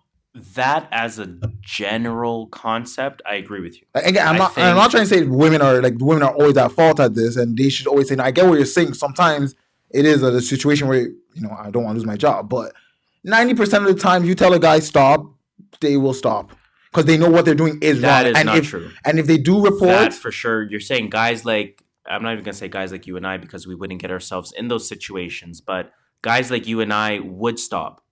that as a general concept, I agree with you. Again, I'm not trying to say women are always at fault at this, and they should always say, no, I get what you're saying. Sometimes it is a situation where, I don't want to lose my job, but 90% of the time you tell a guy stop, they will stop. Because they know what they're doing is that wrong. That is not true. And if they do report... That for sure. You're saying guys like... I'm not even going to say guys like you and I, because we wouldn't get ourselves in those situations. But guys like you and I would stop.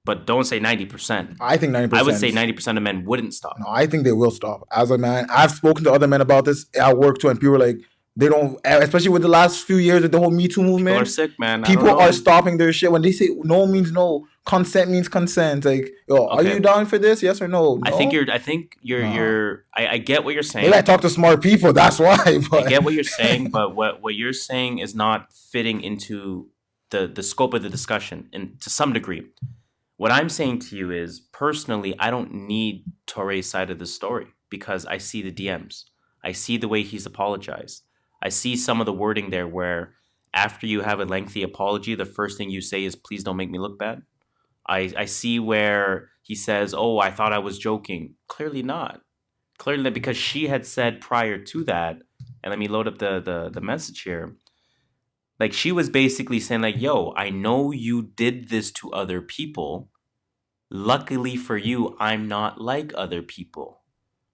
But don't say 90%. I think 90%. I would say 90% of men wouldn't stop. No, I think they will stop. As a man, I've spoken to other men about this at work too, and people are like, they don't... Especially with the last few years with the whole Me Too movement. People are sick, man. People are stopping their shit. When they say no means no, consent means consent. Like, are you down for this? Yes or no? I think you're I get what you're saying. Maybe I talk to smart people, that's why. But. I get what you're saying, but what you're saying is not fitting into the scope of the discussion, and to some degree. What I'm saying to you is, personally, I don't need Toure's side of the story, because I see the DMs. I see the way he's apologized. I see some of the wording there where after you have a lengthy apology, the first thing you say is, please don't make me look bad. I see where he says, oh, I thought I was joking. Clearly not. Clearly not, because she had said prior to that, and let me load up the message here. Like, she was basically saying like, yo, I know you did this to other people. Luckily for you, I'm not like other people.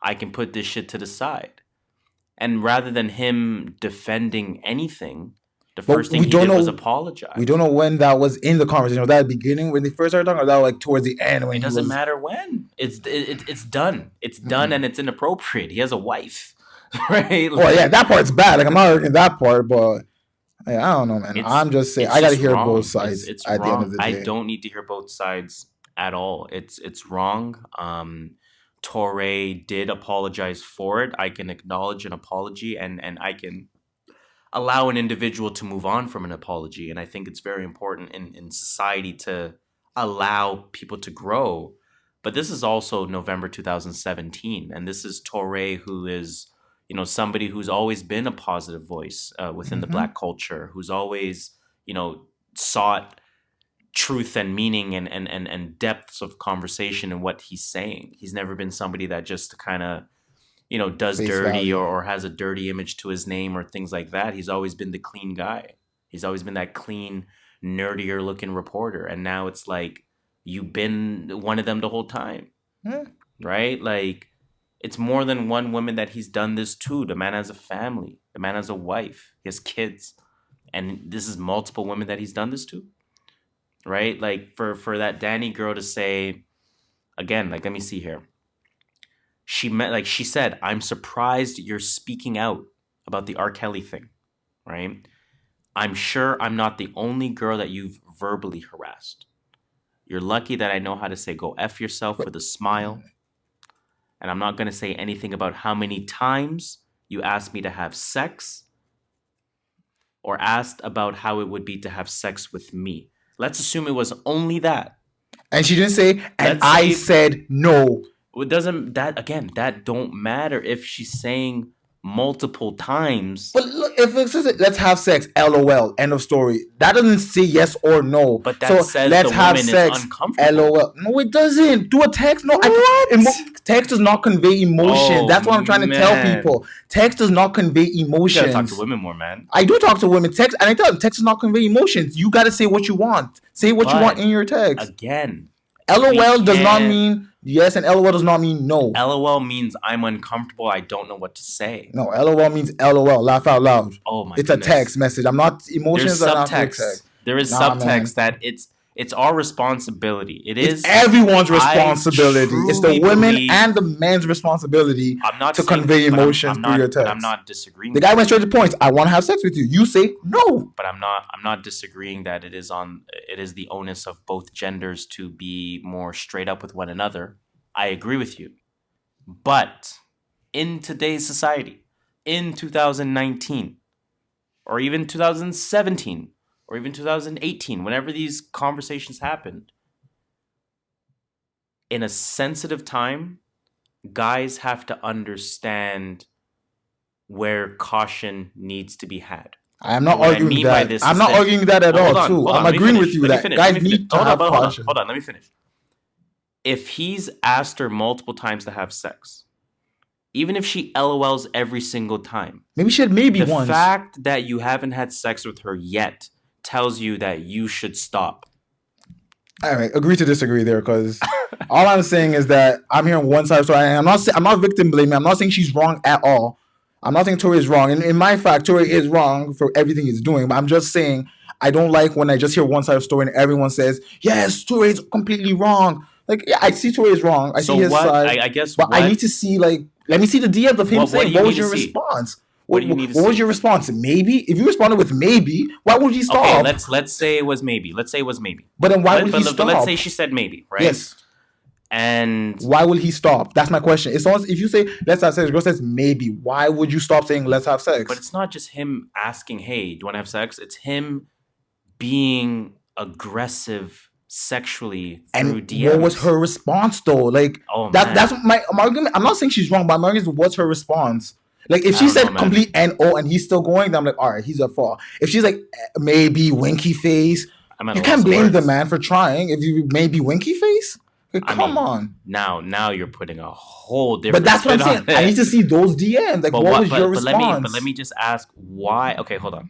I can put this shit to the side. And rather than him defending anything, the first thing he did was apologize. We don't know when that was in the conversation. Was that at the beginning when they first started talking, or that like towards the end? When it doesn't matter when. It's done. It's done, and it's inappropriate. He has a wife, right? Like, well, yeah, that part's bad. Like, I'm not arguing that part, but I don't know, man. I'm just saying I got to hear both sides at the end of the day. I don't need to hear both sides at all. It's wrong. Toure did apologize for it. I can acknowledge an apology, and I can allow an individual to move on from an apology. And I think it's very important in society to allow people to grow. But this is also November 2017, and this is Toure, who is, somebody who's always been a positive voice within the Black culture, who's always, sought truth and meaning and depths of conversation in what he's saying. He's never been somebody that just kind of, does Face dirty value. or has a dirty image to his name or things like that. He's always been the clean guy. He's always been that clean, nerdier looking reporter. And now it's like you've been one of them the whole time, right? Like it's more than one woman that he's done this to. The man has a family. The man has a wife. He has kids. And this is multiple women that he's done this to, right? Like for that Danny girl to say, again, like, let me see here. She said, I'm surprised you're speaking out about the R. Kelly thing, right? I'm sure I'm not the only girl that you've verbally harassed. You're lucky that I know how to say go F yourself with a smile. And I'm not going to say anything about how many times you asked me to have sex or asked about how it would be to have sex with me. Let's assume it was only that. And she didn't say, and I said no. It doesn't, that don't matter if she's saying multiple times. But look, if it says let's have sex, LOL, end of story. That doesn't say yes or no. But that says let's the have woman sex, is uncomfortable. LOL. No, it doesn't. Do a text. No, text does not convey emotion. That's what I'm trying to tell people. Text does not convey emotions. You gotta talk to women more, man. I do talk to women. Text, and I tell them text does not convey emotions. You gotta say what you want. Say what you want in your text. Again, LOL does not mean yes, and LOL does not mean no. LOL means I'm uncomfortable. I don't know what to say. No, LOL means LOL. Laugh out loud. Oh my! It's goodness. A text message. I'm not emotions. There's subtext. There is subtext that it's our responsibility. It's everyone's responsibility. It's the women and the men's responsibility to convey emotions through your text. I'm not disagreeing. The guy went straight to the point. I want to have sex with you. You say no. But I'm not disagreeing that it is the onus of both genders to be more straight up with one another. I agree with you. But in today's society, in 2019, or even 2017, or even 2018, whenever these conversations happened, in a sensitive time, guys have to understand where caution needs to be had. I am not arguing that. I'm not arguing that at all, too. I'm agreeing with you that guys need to have caution. Hold on, let me finish. If he's asked her multiple times to have sex, even if she LOLs every single time, maybe she had maybe once. The fact that you haven't had sex with her yet tells you that you should stop. All right, agree to disagree there, because all I'm saying is that I'm hearing one side of the story. I'm not victim blaming. I'm not saying she's wrong at all. I'm not saying Toure is wrong. In my fact, Toure is wrong for everything he's doing. But I'm just saying I don't like when I just hear one side of the story and everyone says, yes, Toure is completely wrong. Like, yeah, I see Toure is wrong. I see his side. I guess. But I need to see, like, let me see the DMs of him saying, what was your response? What was your response? Maybe? If you responded with maybe, why would you stop? Okay, let's say it was maybe. But then why would he stop? But let's say she said maybe, right? Yes. And why will he stop? That's my question. It's almost, if you say let's have sex, girl says maybe, why would you stop saying let's have sex? But it's not just him asking, hey, do you want to have sex? It's him being aggressive sexually through DMs. What was her response though? Like, that's my argument. I'm not saying she's wrong, but my argument is what's her response? Like, if she said complete NO and he's still going, then I'm like, all right, he's at fault. If she's like, maybe winky face, you can't blame the man for trying. If you maybe winky face, like, come on. Now you're putting a whole different. But that's what I'm saying. I need to see those DMs. Like, what was your response? Let me just ask why. Okay, hold on.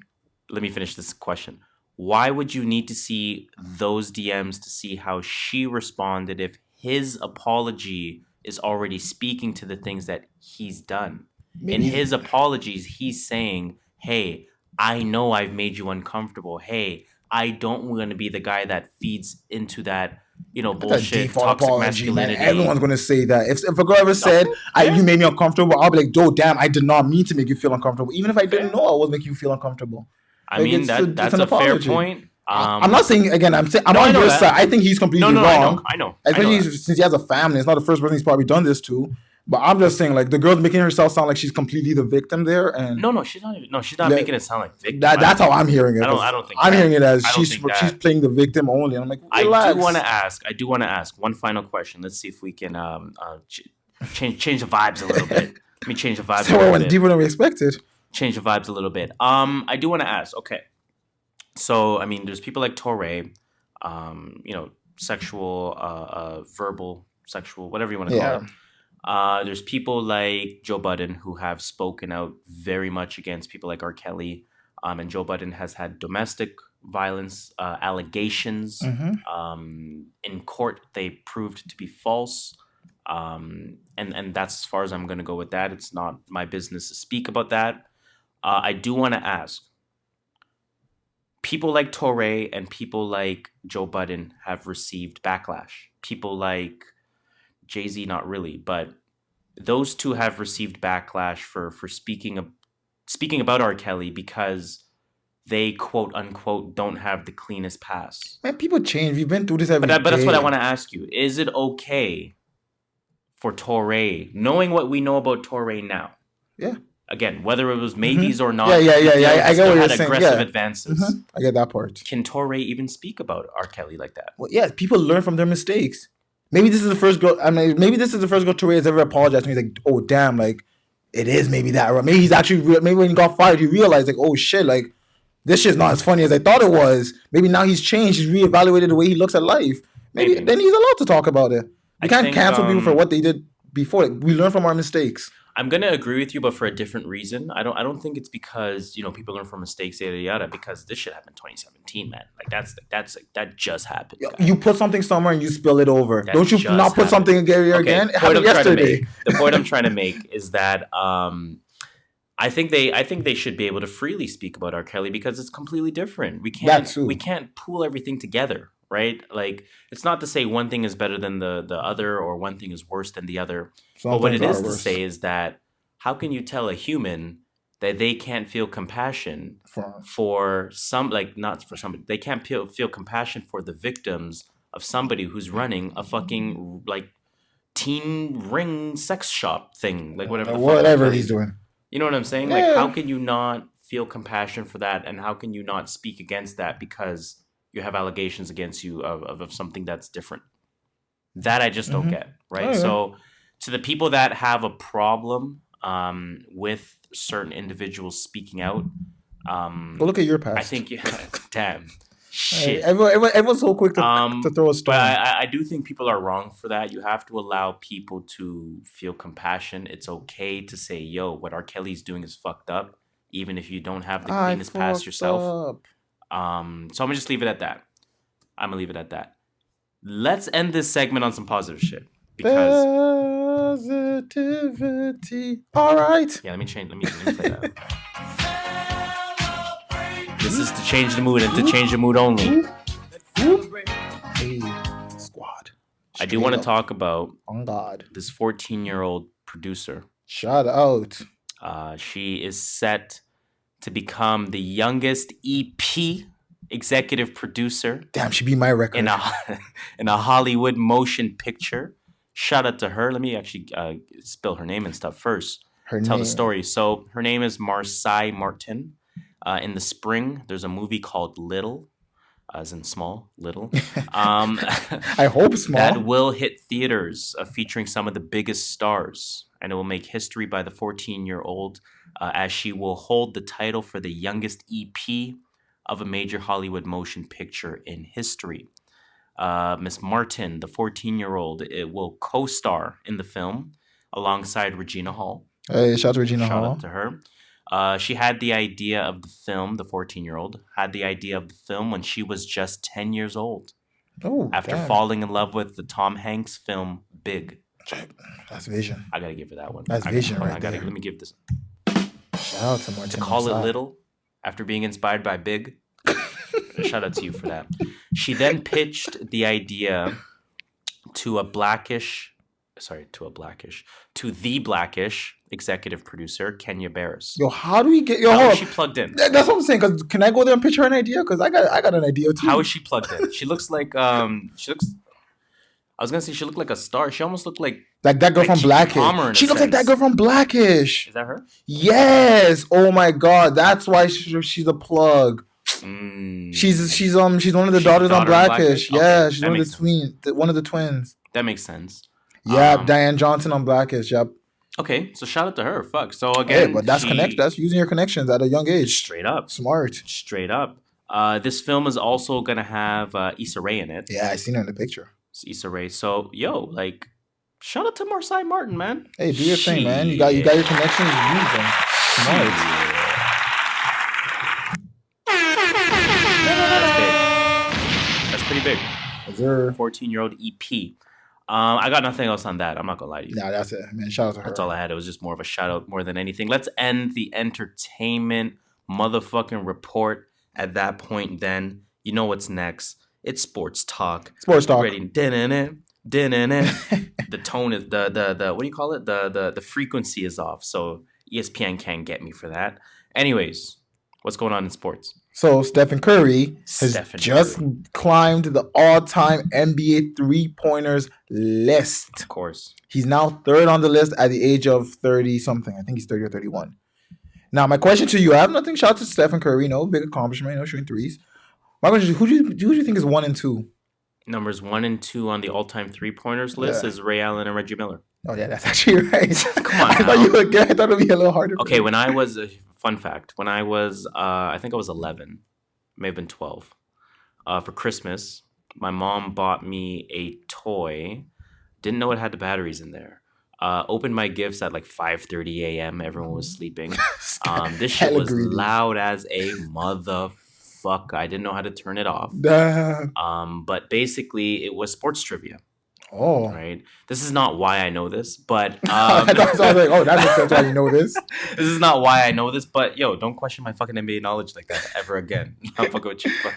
Let me finish this question. Why would you need to see those DMs to see how she responded if his apology is already speaking to the things that he's done? In his apologies, he's saying, hey, I know I've made you uncomfortable. Hey, I don't want to be the guy that feeds into that, bullshit, toxic masculinity. Man. Everyone's going to say that. If a girl ever said, you made me uncomfortable, I'll be like, damn, I did not mean to make you feel uncomfortable. Even if I didn't know I was making you feel uncomfortable. I mean, that's a fair point. I'm not saying, again, I'm on your side. I think he's completely wrong. I know. Especially since he has a family. It's not the first person he's probably done this to. But I'm just saying, like, the girl's making herself sound like she's completely the victim there. And no, she's not. No, she's not making it sound like victim. That's how I'm hearing it. I don't think. I'm hearing it as she's playing the victim only. And I'm like, relax. I do want to ask one final question. Let's see if we can change the vibes a little bit. Let me change the vibes. So it went deeper than we expected. Change the vibes a little bit. I do want to ask. Okay, so I mean, there's people like Toure, sexual, verbal, sexual, whatever you want to call it. There's people like Joe Budden who have spoken out very much against people like R. Kelly. And Joe Budden has had domestic violence allegations. In court, they proved to be false. And that's as far as I'm going to go with that. It's not my business to speak about that. I do want to ask, people like Toure and people like Joe Budden have received backlash. People like Jay-Z, not really, but those two have received backlash for speaking about R. Kelly because they, quote unquote, don't have the cleanest past. Man, people change. We've been through this every day. But that's what I want to ask you. Is it okay for Toure, knowing what we know about Toure now? Yeah. Again, whether it was maybes or not. Yeah. I get what you're saying. Aggressive advances. I get that part. Can Toure even speak about R. Kelly like that? Well, yeah, people learn from their mistakes. Maybe this is the first girl. I mean, maybe this is the first girl Toure has ever apologized to me. He's like, oh damn, like it is maybe that. Or maybe he's actually maybe when he got fired, he realized like, oh shit, like this shit's not as funny as I thought it was. Maybe now he's changed. He's reevaluated the way he looks at life. Maybe then he's allowed to talk about it. We can't cancel people for what they did before. Like, we learn from our mistakes. I'm gonna agree with you, but for a different reason. I don't think it's because people learn from mistakes, yada yada. Because this shit happened in 2017, man. Like that just happened. You put something somewhere and you spill it over. Don't you not put something again? It happened yesterday. The point I'm trying to make is that I think they should be able to freely speak about R. Kelly because it's completely different. We can't pool everything together, right? Like it's not to say one thing is better than the other or one thing is worse than the other. But what it is to say is that how can you tell a human that they can't feel compassion for some, like not for somebody, they can't feel compassion for the victims of somebody who's running a fucking like teen ring sex shop thing, like whatever he's doing. You know what I'm saying? Like, how can you not feel compassion for that? And how can you not speak against that because you have allegations against you of something that's different? That I just don't get, right? Oh, yeah. So to the people that have a problem with certain individuals speaking out, go look at your past. I think, damn, shit. Everyone's so quick to throw a stone. But I do think people are wrong for that. You have to allow people to feel compassion. It's okay to say, yo, what R. Kelly's doing is fucked up, even if you don't have the cleanest past yourself. So I'm gonna just leave it at that. I'm gonna leave it at that. Let's end this segment on some positive shit. Because positivity. All right. Yeah, let me play that. This is to change the mood and to change the mood only. Hey, squad. I do want to talk about on God. This 14-year-old producer. Shout out. She is set to become the youngest EP executive producer. Damn, she beat my record. In a Hollywood motion picture. Shout out to her. Let me actually spill her name and stuff first. Tell the story. So her name is Marsai Martin. In the spring, there's a movie called Little, as in small, little. I hope small. That will hit theaters, featuring some of the biggest stars. And it will make history by the 14-year-old as she will hold the title for the youngest EP of a major Hollywood motion picture in history. Miss Martin, the 14-year-old, it will co-star in the film alongside Regina Hall. Hey, shout out to Regina Hall. Shout out to her. She had the idea of the film, the 14-year-old, had the idea of the film when she was just 10 years old. Oh, after falling in love with the Tom Hanks film Big. That's vision. I got to give her that one. That's vision right there. Let me give this. Shout out to Martin. To call it Little after being inspired by Big. Shout out to you for that. She then pitched the idea to the Blackish executive producer, Kenya Barris. Yo, how do we get... How is she plugged in? That's what I'm saying. Cause can I go there and pitch her an idea? Because I got an idea too. How is she plugged in? She looks like... I was going to say she looked like a star. She almost looked like that girl from Blackish. She looks like that girl from Blackish. Is that her? Yes. Oh my God. That's why she's a plug. She's one of the daughters on Blackish. Yeah, she's one of the twins. That makes sense. Yeah, Diane Johnson on Blackish. Yep. Okay, so shout out to her. Fuck. So again, but that's That's using your connections at a young age. Straight up. Smart. Straight up. This film is also gonna have Issa Rae in it. Yeah, I seen her in the picture. It's Issa Rae. So like, Shout out to Marsai Martin, man. Hey, do your thing, man. You got your connections. Use them. Smart. That's big. That's pretty big. Is there 14-year-old EP. I got nothing else on that. I'm not gonna lie to you. Nah, that's it, man. Shout out to her. That's all I had. It was just more of a shout out more than anything. Let's end the entertainment motherfucking report at that point. Then you know what's next. It's sports talk. Sports talk. Ready? The tone is the what do you call it? The frequency is off. So ESPN can't get me for that. Anyways, what's going on in sports? So Stephen Curry has just climbed the all-time NBA three-pointers list. Of course. He's now third on the list at the age of 30-something. I think he's 30 or 31. Now, my question to you, I have nothing. Shout out to Stephen Curry. No big accomplishment. No shooting threes. My question is, who do you think is 1 and 2? Numbers 1 and 2 on the all-time three-pointers list is Ray Allen and Reggie Miller. Oh, yeah, that's actually right. Come on I thought you would get. I thought it would be a little harder. Okay, when I was... Fun fact, when I was, I think I was 11, may have been 12, for Christmas, my mom bought me a toy, didn't know it had the batteries in there, opened my gifts at like 5:30 a.m., everyone was sleeping. This shit was loud as a motherfucker. I didn't know how to turn it off. But basically, it was sports trivia. Oh. Right. This is not why I know this, but I was like, oh, that makes sense why you know this. This is not why I know this, but yo, don't question my fucking NBA knowledge like that ever again. I'm fucking with you. But,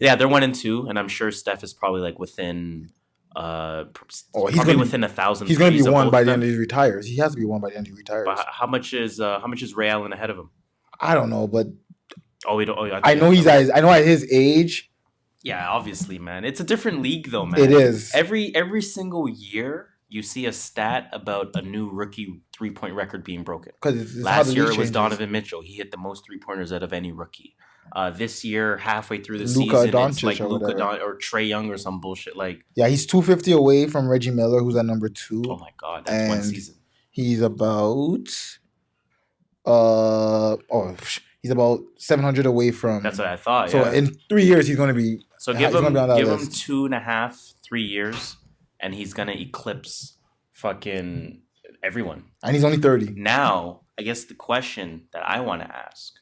yeah, they're 1 and 2, and I'm sure Steph is probably like within within 1,000. He's gonna be one by the end he retires. He has to be one by the end he retires. But how much is Ray Allen ahead of him? I don't know, but I know at his age. Yeah, obviously, man. It's a different league, though, man. It is. Every single year, you see a stat about a new rookie three-point record being broken. Because last year it was Donovan Mitchell. He hit the most three-pointers out of any rookie. This year, halfway through the season, it's like Luka or Trae Young or some bullshit. Like, yeah, he's 250 away from Reggie Miller, who's at number 2. Oh my god, that's one season. He's about he's about 700 away from. That's what I thought. So in 3 years, he's going to be. So give him 2.5, 3 years, and he's gonna eclipse fucking everyone. And he's only 30. Now, I guess the question that I want to ask: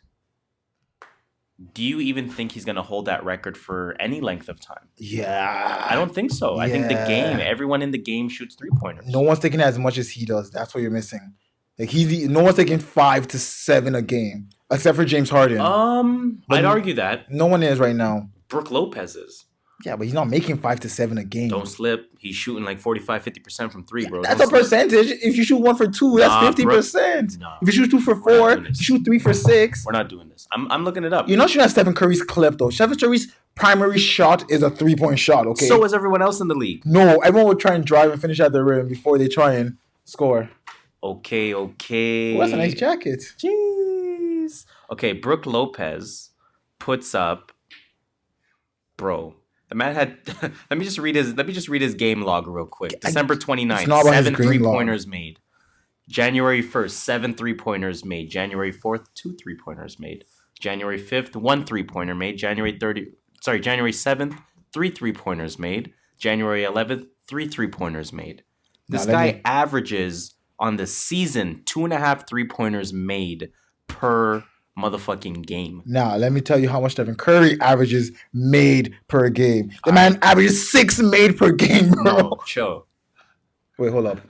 do you even think he's gonna hold that record for any length of time? Yeah, I don't think so. Yeah. I think everyone in the game shoots 3-pointers. No one's taking as much as he does. That's what you're missing. Like no one's taking 5 to 7 a game, except for James Harden. I'd argue that no one is right now. Brooke Lopez is. Yeah, but he's not making 5 to 7 a game. Don't slip. He's shooting like 45-50% from 3, bro. That's a percentage. If you shoot 1 for 2, that's 50%. Nah, if you shoot 2 for 4, you shoot 3 for 6. We're not doing this. I'm looking it up. You're not shooting at Stephen Curry's clip, though. Stephen Curry's primary shot is a 3-point shot, okay? So is everyone else in the league. No, everyone would try and drive and finish at the rim before they try and score. Okay. Oh, that's a nice jacket. Jeez. Okay, Brooke Lopez puts up... Bro, the man had. Let me just read his game log real quick. December 29th, 7 3-pointers made. January 1st, 7 3-pointers made. January 4th, 2 3-pointers made. January 5th, 1 3-pointer made. January 7th, 3 3-pointers made. January 11th, 3 3-pointers made. This guy averages on the season 2.5 3-pointers made per motherfucking game. Now, let me tell you how much Stephen Curry averages made per game. The man averages 6 made per game, bro. No, chill. Wait, hold up.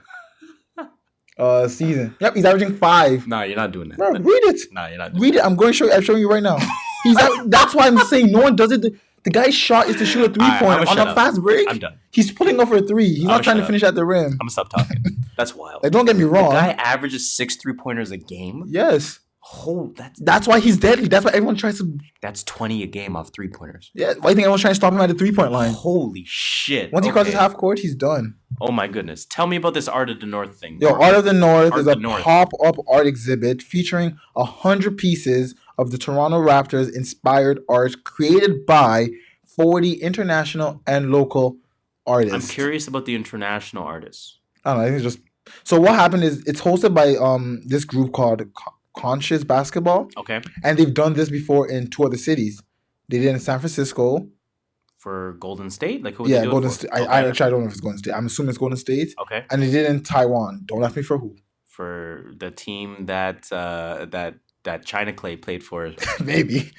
Season. Yep, he's averaging 5. Nah, you're not doing that. Bro, read it. Nah, you're not doing Read it. I'm going to show you. I'm showing you right now. That's why I'm saying no one does it. The guy's shot is to shoot a 3-pointer on a fast break. I'm done. He's pulling up for a 3. He's not trying to finish at the rim. I'm going to stop talking. That's wild. Like, don't get me wrong. The guy averages 6 3-pointers a game? Yes. Oh, that's why he's deadly. That's why everyone tries to. That's 20 a game off 3-pointers. Yeah, why do you think everyone's trying to stop him at the 3-point line? Holy shit! Once he crosses half court, he's done. Oh my goodness! Tell me about this Art of the North thing. Yo, Art of the North is a pop-up art exhibit featuring 100 pieces of the Toronto Raptors inspired art created by 40 international and local artists. I'm curious about the international artists. I don't know. I think it's just so. What happened is it's hosted by this group called Conscious Basketball. Okay. And they've done this before in 2 other cities. They did it in San Francisco. For Golden State? Like, who would they do Golden it for? State. I actually don't know if it's Golden State. I'm assuming it's Golden State. Okay. And they did it in Taiwan. Don't ask me for who. For the team that China Clay played for. Maybe.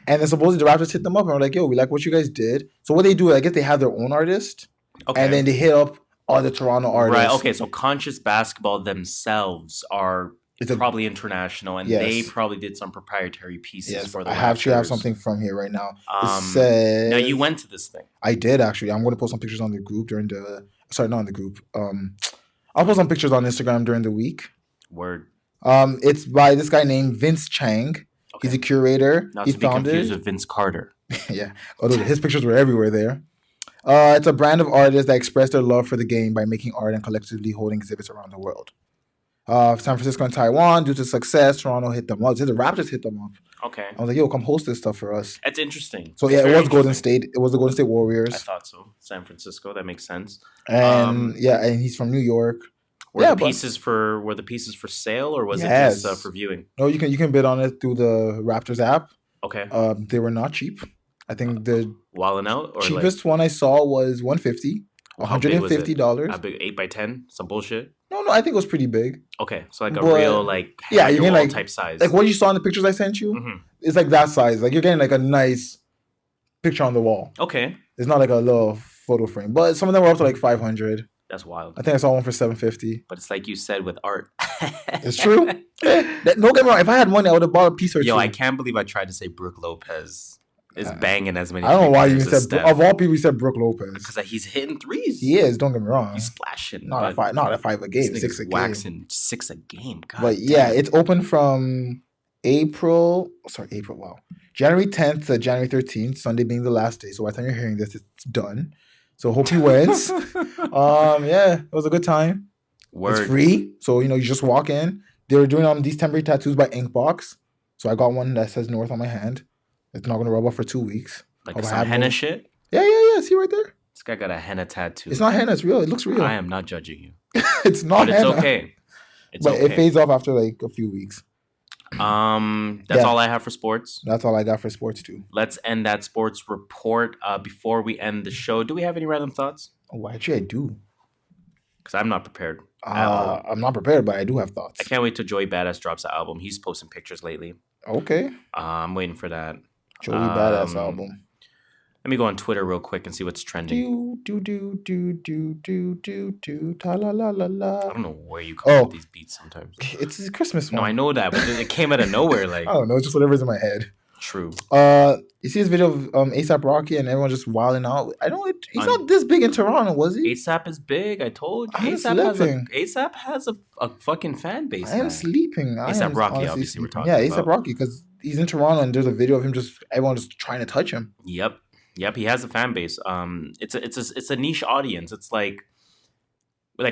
And then supposedly the Raptors hit them up and were like, yo, we like what you guys did. So what they do, I guess they have their own artist. Okay. And then they hit up all the Toronto artists. Right, okay. So Conscious Basketball themselves are probably international, and they probably did some proprietary pieces for the Raptors. I actually have something from here right now. It says, now, you went to this thing. I did, actually. I'm going to post some pictures on the group during the... Sorry, not on the group. I'll post some pictures on Instagram during the week. Word. It's by this guy named Vince Chang. Okay. He's a curator. Not to be confused with Vince Carter. Yeah. Although his pictures were everywhere there. It's a brand of artists that express their love for the game by making art and collectively holding exhibits around the world. San Francisco and Taiwan, due to success, Toronto hit them up. The Raptors hit them up. Okay. I was like, yo, come host this stuff for us. That's interesting. So, yeah, it was Golden State. It was the Golden State Warriors. I thought so. San Francisco, that makes sense. And, and he's from New York. Were the pieces for sale, or was it just for viewing? No, you can bid on it through the Raptors app. Okay. They were not cheap. I think the Wildin' Out, or cheapest one I saw was $150. $150. A big 8x10, some bullshit. No, I think it was pretty big. Okay, so like a real you get like type size. Like what you saw in the pictures I sent you. Mm-hmm. It's like that size. Like you're getting like a nice picture on the wall. Okay. It's not like a little photo frame, but some of them were up to like $500. That's wild. I think I saw one for $750. But it's like you said with art. It's true. Don't get me wrong. If I had money, I would have bought a piece or two. Yo, I can't believe I tried to say Brook Lopez is banging as many. I don't know why you said of all people you said Brook Lopez, because he's hitting threes. He is. Don't get me wrong. He's splashing. Not at five a game, 6 a game. Waxing 6 a game. God but yeah, it's open from April. Wow, January 10th to January 13th. Sunday being the last day. So by the time you're hearing this, it's done. So hope he wins. It was a good time. Word. It's free, so you just walk in. They were doing these temporary tattoos by Inkbox. So I got one that says North on my hand. It's not gonna rub off for 2 weeks. Like some henna shit? Yeah. See right there? This guy got a henna tattoo. It's not henna, it's real. It looks real. I am not judging you. It's not but henna. It's okay. But it fades off after like a few weeks. That's all I have for sports. That's all I got for sports too. Let's end that sports report. Before we end the show, do we have any random thoughts? Oh, actually I do. Because I'm not prepared. I'm not prepared, but I do have thoughts. I can't wait till Joey Badass drops the album. He's posting pictures lately. Okay. I'm waiting for that. Joey Badass album. Let me go on Twitter real quick and see what's trending. Ta la la la la. I don't know where you come up with these beats sometimes. It's a Christmas one. No, I know that, but it came out of nowhere. Like I don't know, it's just whatever's in my head. True. You see this video of ASAP Rocky and everyone just wilding out. I know he's not this big in Toronto, was he? ASAP is big. I told you. ASAP has a fucking fan base. I am sleeping. ASAP Rocky, obviously, we're talking about. Yeah, ASAP Rocky, because he's in Toronto and there's a video of him everyone just trying to touch him. Yep. He has a fan base. It's a niche audience. It's like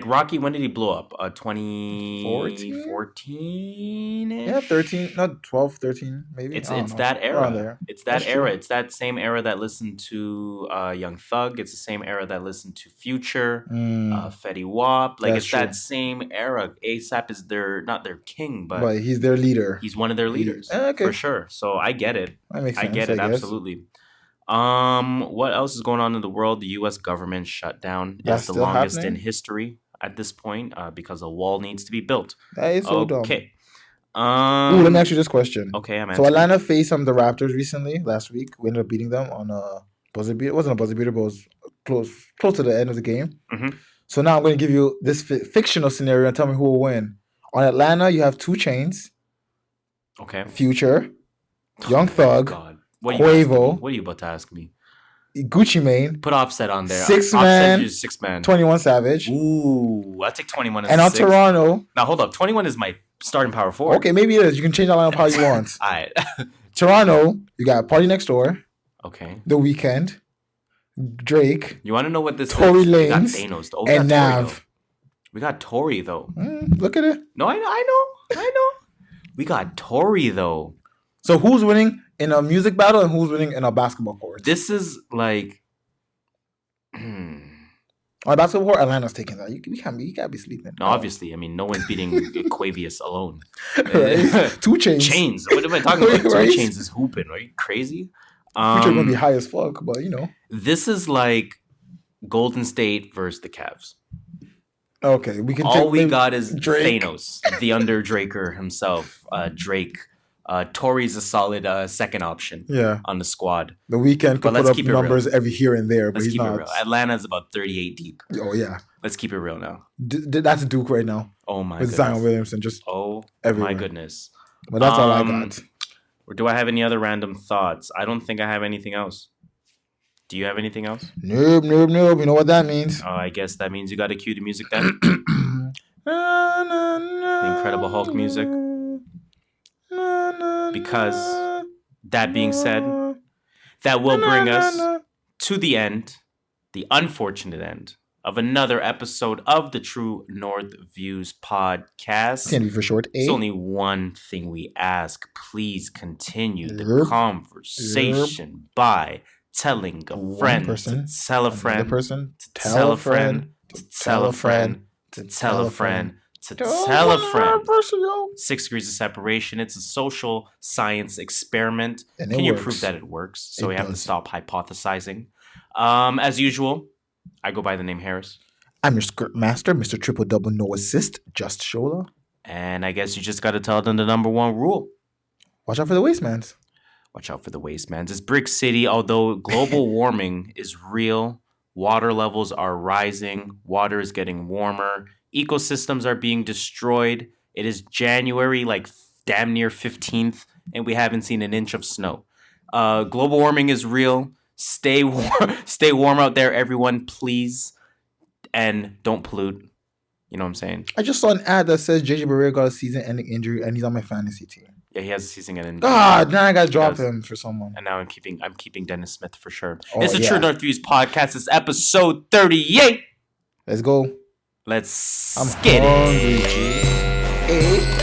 Rocky. When did he blow up? 2014. Yeah, 13, not 12, 13, maybe. It's that era. It's that era. It's that same era that listened to Young Thug. It's the same era that listened to Future, Fetty Wap. Like it's that same era. ASAP is not their king, but he's their leader. He's one of their leaders for sure. So I get it. That makes sense, I get it absolutely. What else is going on in the world? The U.S. government shutdown is the longest in history at this point because a wall needs to be built. That is so dumb. Okay. Let me ask you this question. Okay, I'm answering. So Atlanta faced the Raptors recently last week. We ended up beating them on a buzzer beater. It wasn't a buzzer beater, but it was close to the end of the game. Mm-hmm. So now I'm going to give you this fictional scenario and tell me who will win. On Atlanta, you have 2 Chainz. Okay. Future, Young Thug. God. Quavo. What are you about to ask me? Gucci Mane. Put Offset on there. 6 Man. 6 Man. 21 Savage. Ooh, I'll take 21 as and on 6. Toronto. Now hold up. 21 is my starting power forward. Okay, maybe it is. You can change that lineup how you want. All right. Toronto, you got Party Next Door. Okay. The Weeknd. Drake. You want to know what this Tory is? Lanez. We got Thanos. And Nav. We got Tory though. Look at it. No, I know. We got Tory though. So who's winning in a music battle and who's winning in a basketball court? This is like on a basketball court, Atlanta's taking that. You can't be sleeping. No, obviously. I mean, no one's beating Quavius alone. 2 Chainz. Chainz. What am I talking about? 2 Chainz is hooping. Are you crazy? Future gonna be high as fuck, but This is like Golden State versus the Cavs. Okay, we can. All we got is Drake. Thanos, the Underdraker himself, Drake. Toure's a solid second option. Yeah. On the squad. The Weeknd could put up numbers every here and there, but let's he's keep not. It real. Atlanta's about 38 deep. Oh yeah. Let's keep it real now. That's Duke right now. Oh my. With goodness. Zion Williamson, just. My goodness. But that's all I got. Or do I have any other random thoughts? I don't think I have anything else. Do you have anything else? Nope. You know what that means? Oh, I guess that means you got to cue the music then. The Incredible Hulk music. Because, that being said, that will bring us to the end, the unfortunate end, of another episode of the True North Views podcast. Can be for short. There's only one thing we ask. Please continue the conversation by telling a friend to tell a friend to tell a friend to tell a friend to tell a friend to tell a friend. 6 degrees of separation. It's a social science experiment. Can you prove that it works? So we have to stop hypothesizing. As usual, I go by the name Harris. I'm your script master, Mr. Triple Double No Assist, JustShola. And I guess you just got to tell them the number one rule. Watch out for the wastemans. Watch out for the wastemans. It's Brick City. Although global warming is real, water levels are rising. Water is getting warmer. Ecosystems are being destroyed. It is January, like damn near 15th, and we haven't seen an inch of snow. Global warming is real. Stay warm out there, everyone, please. And don't pollute. You know what I'm saying? I just saw an ad that says JJ Barea got a season-ending injury and he's on my fantasy team. Yeah, he has a season-ending. God, now I gotta drop him for someone. And now I'm keeping Dennis Smith for sure. It's the True North Views podcast. It's episode 38. Let's go. Let's get it.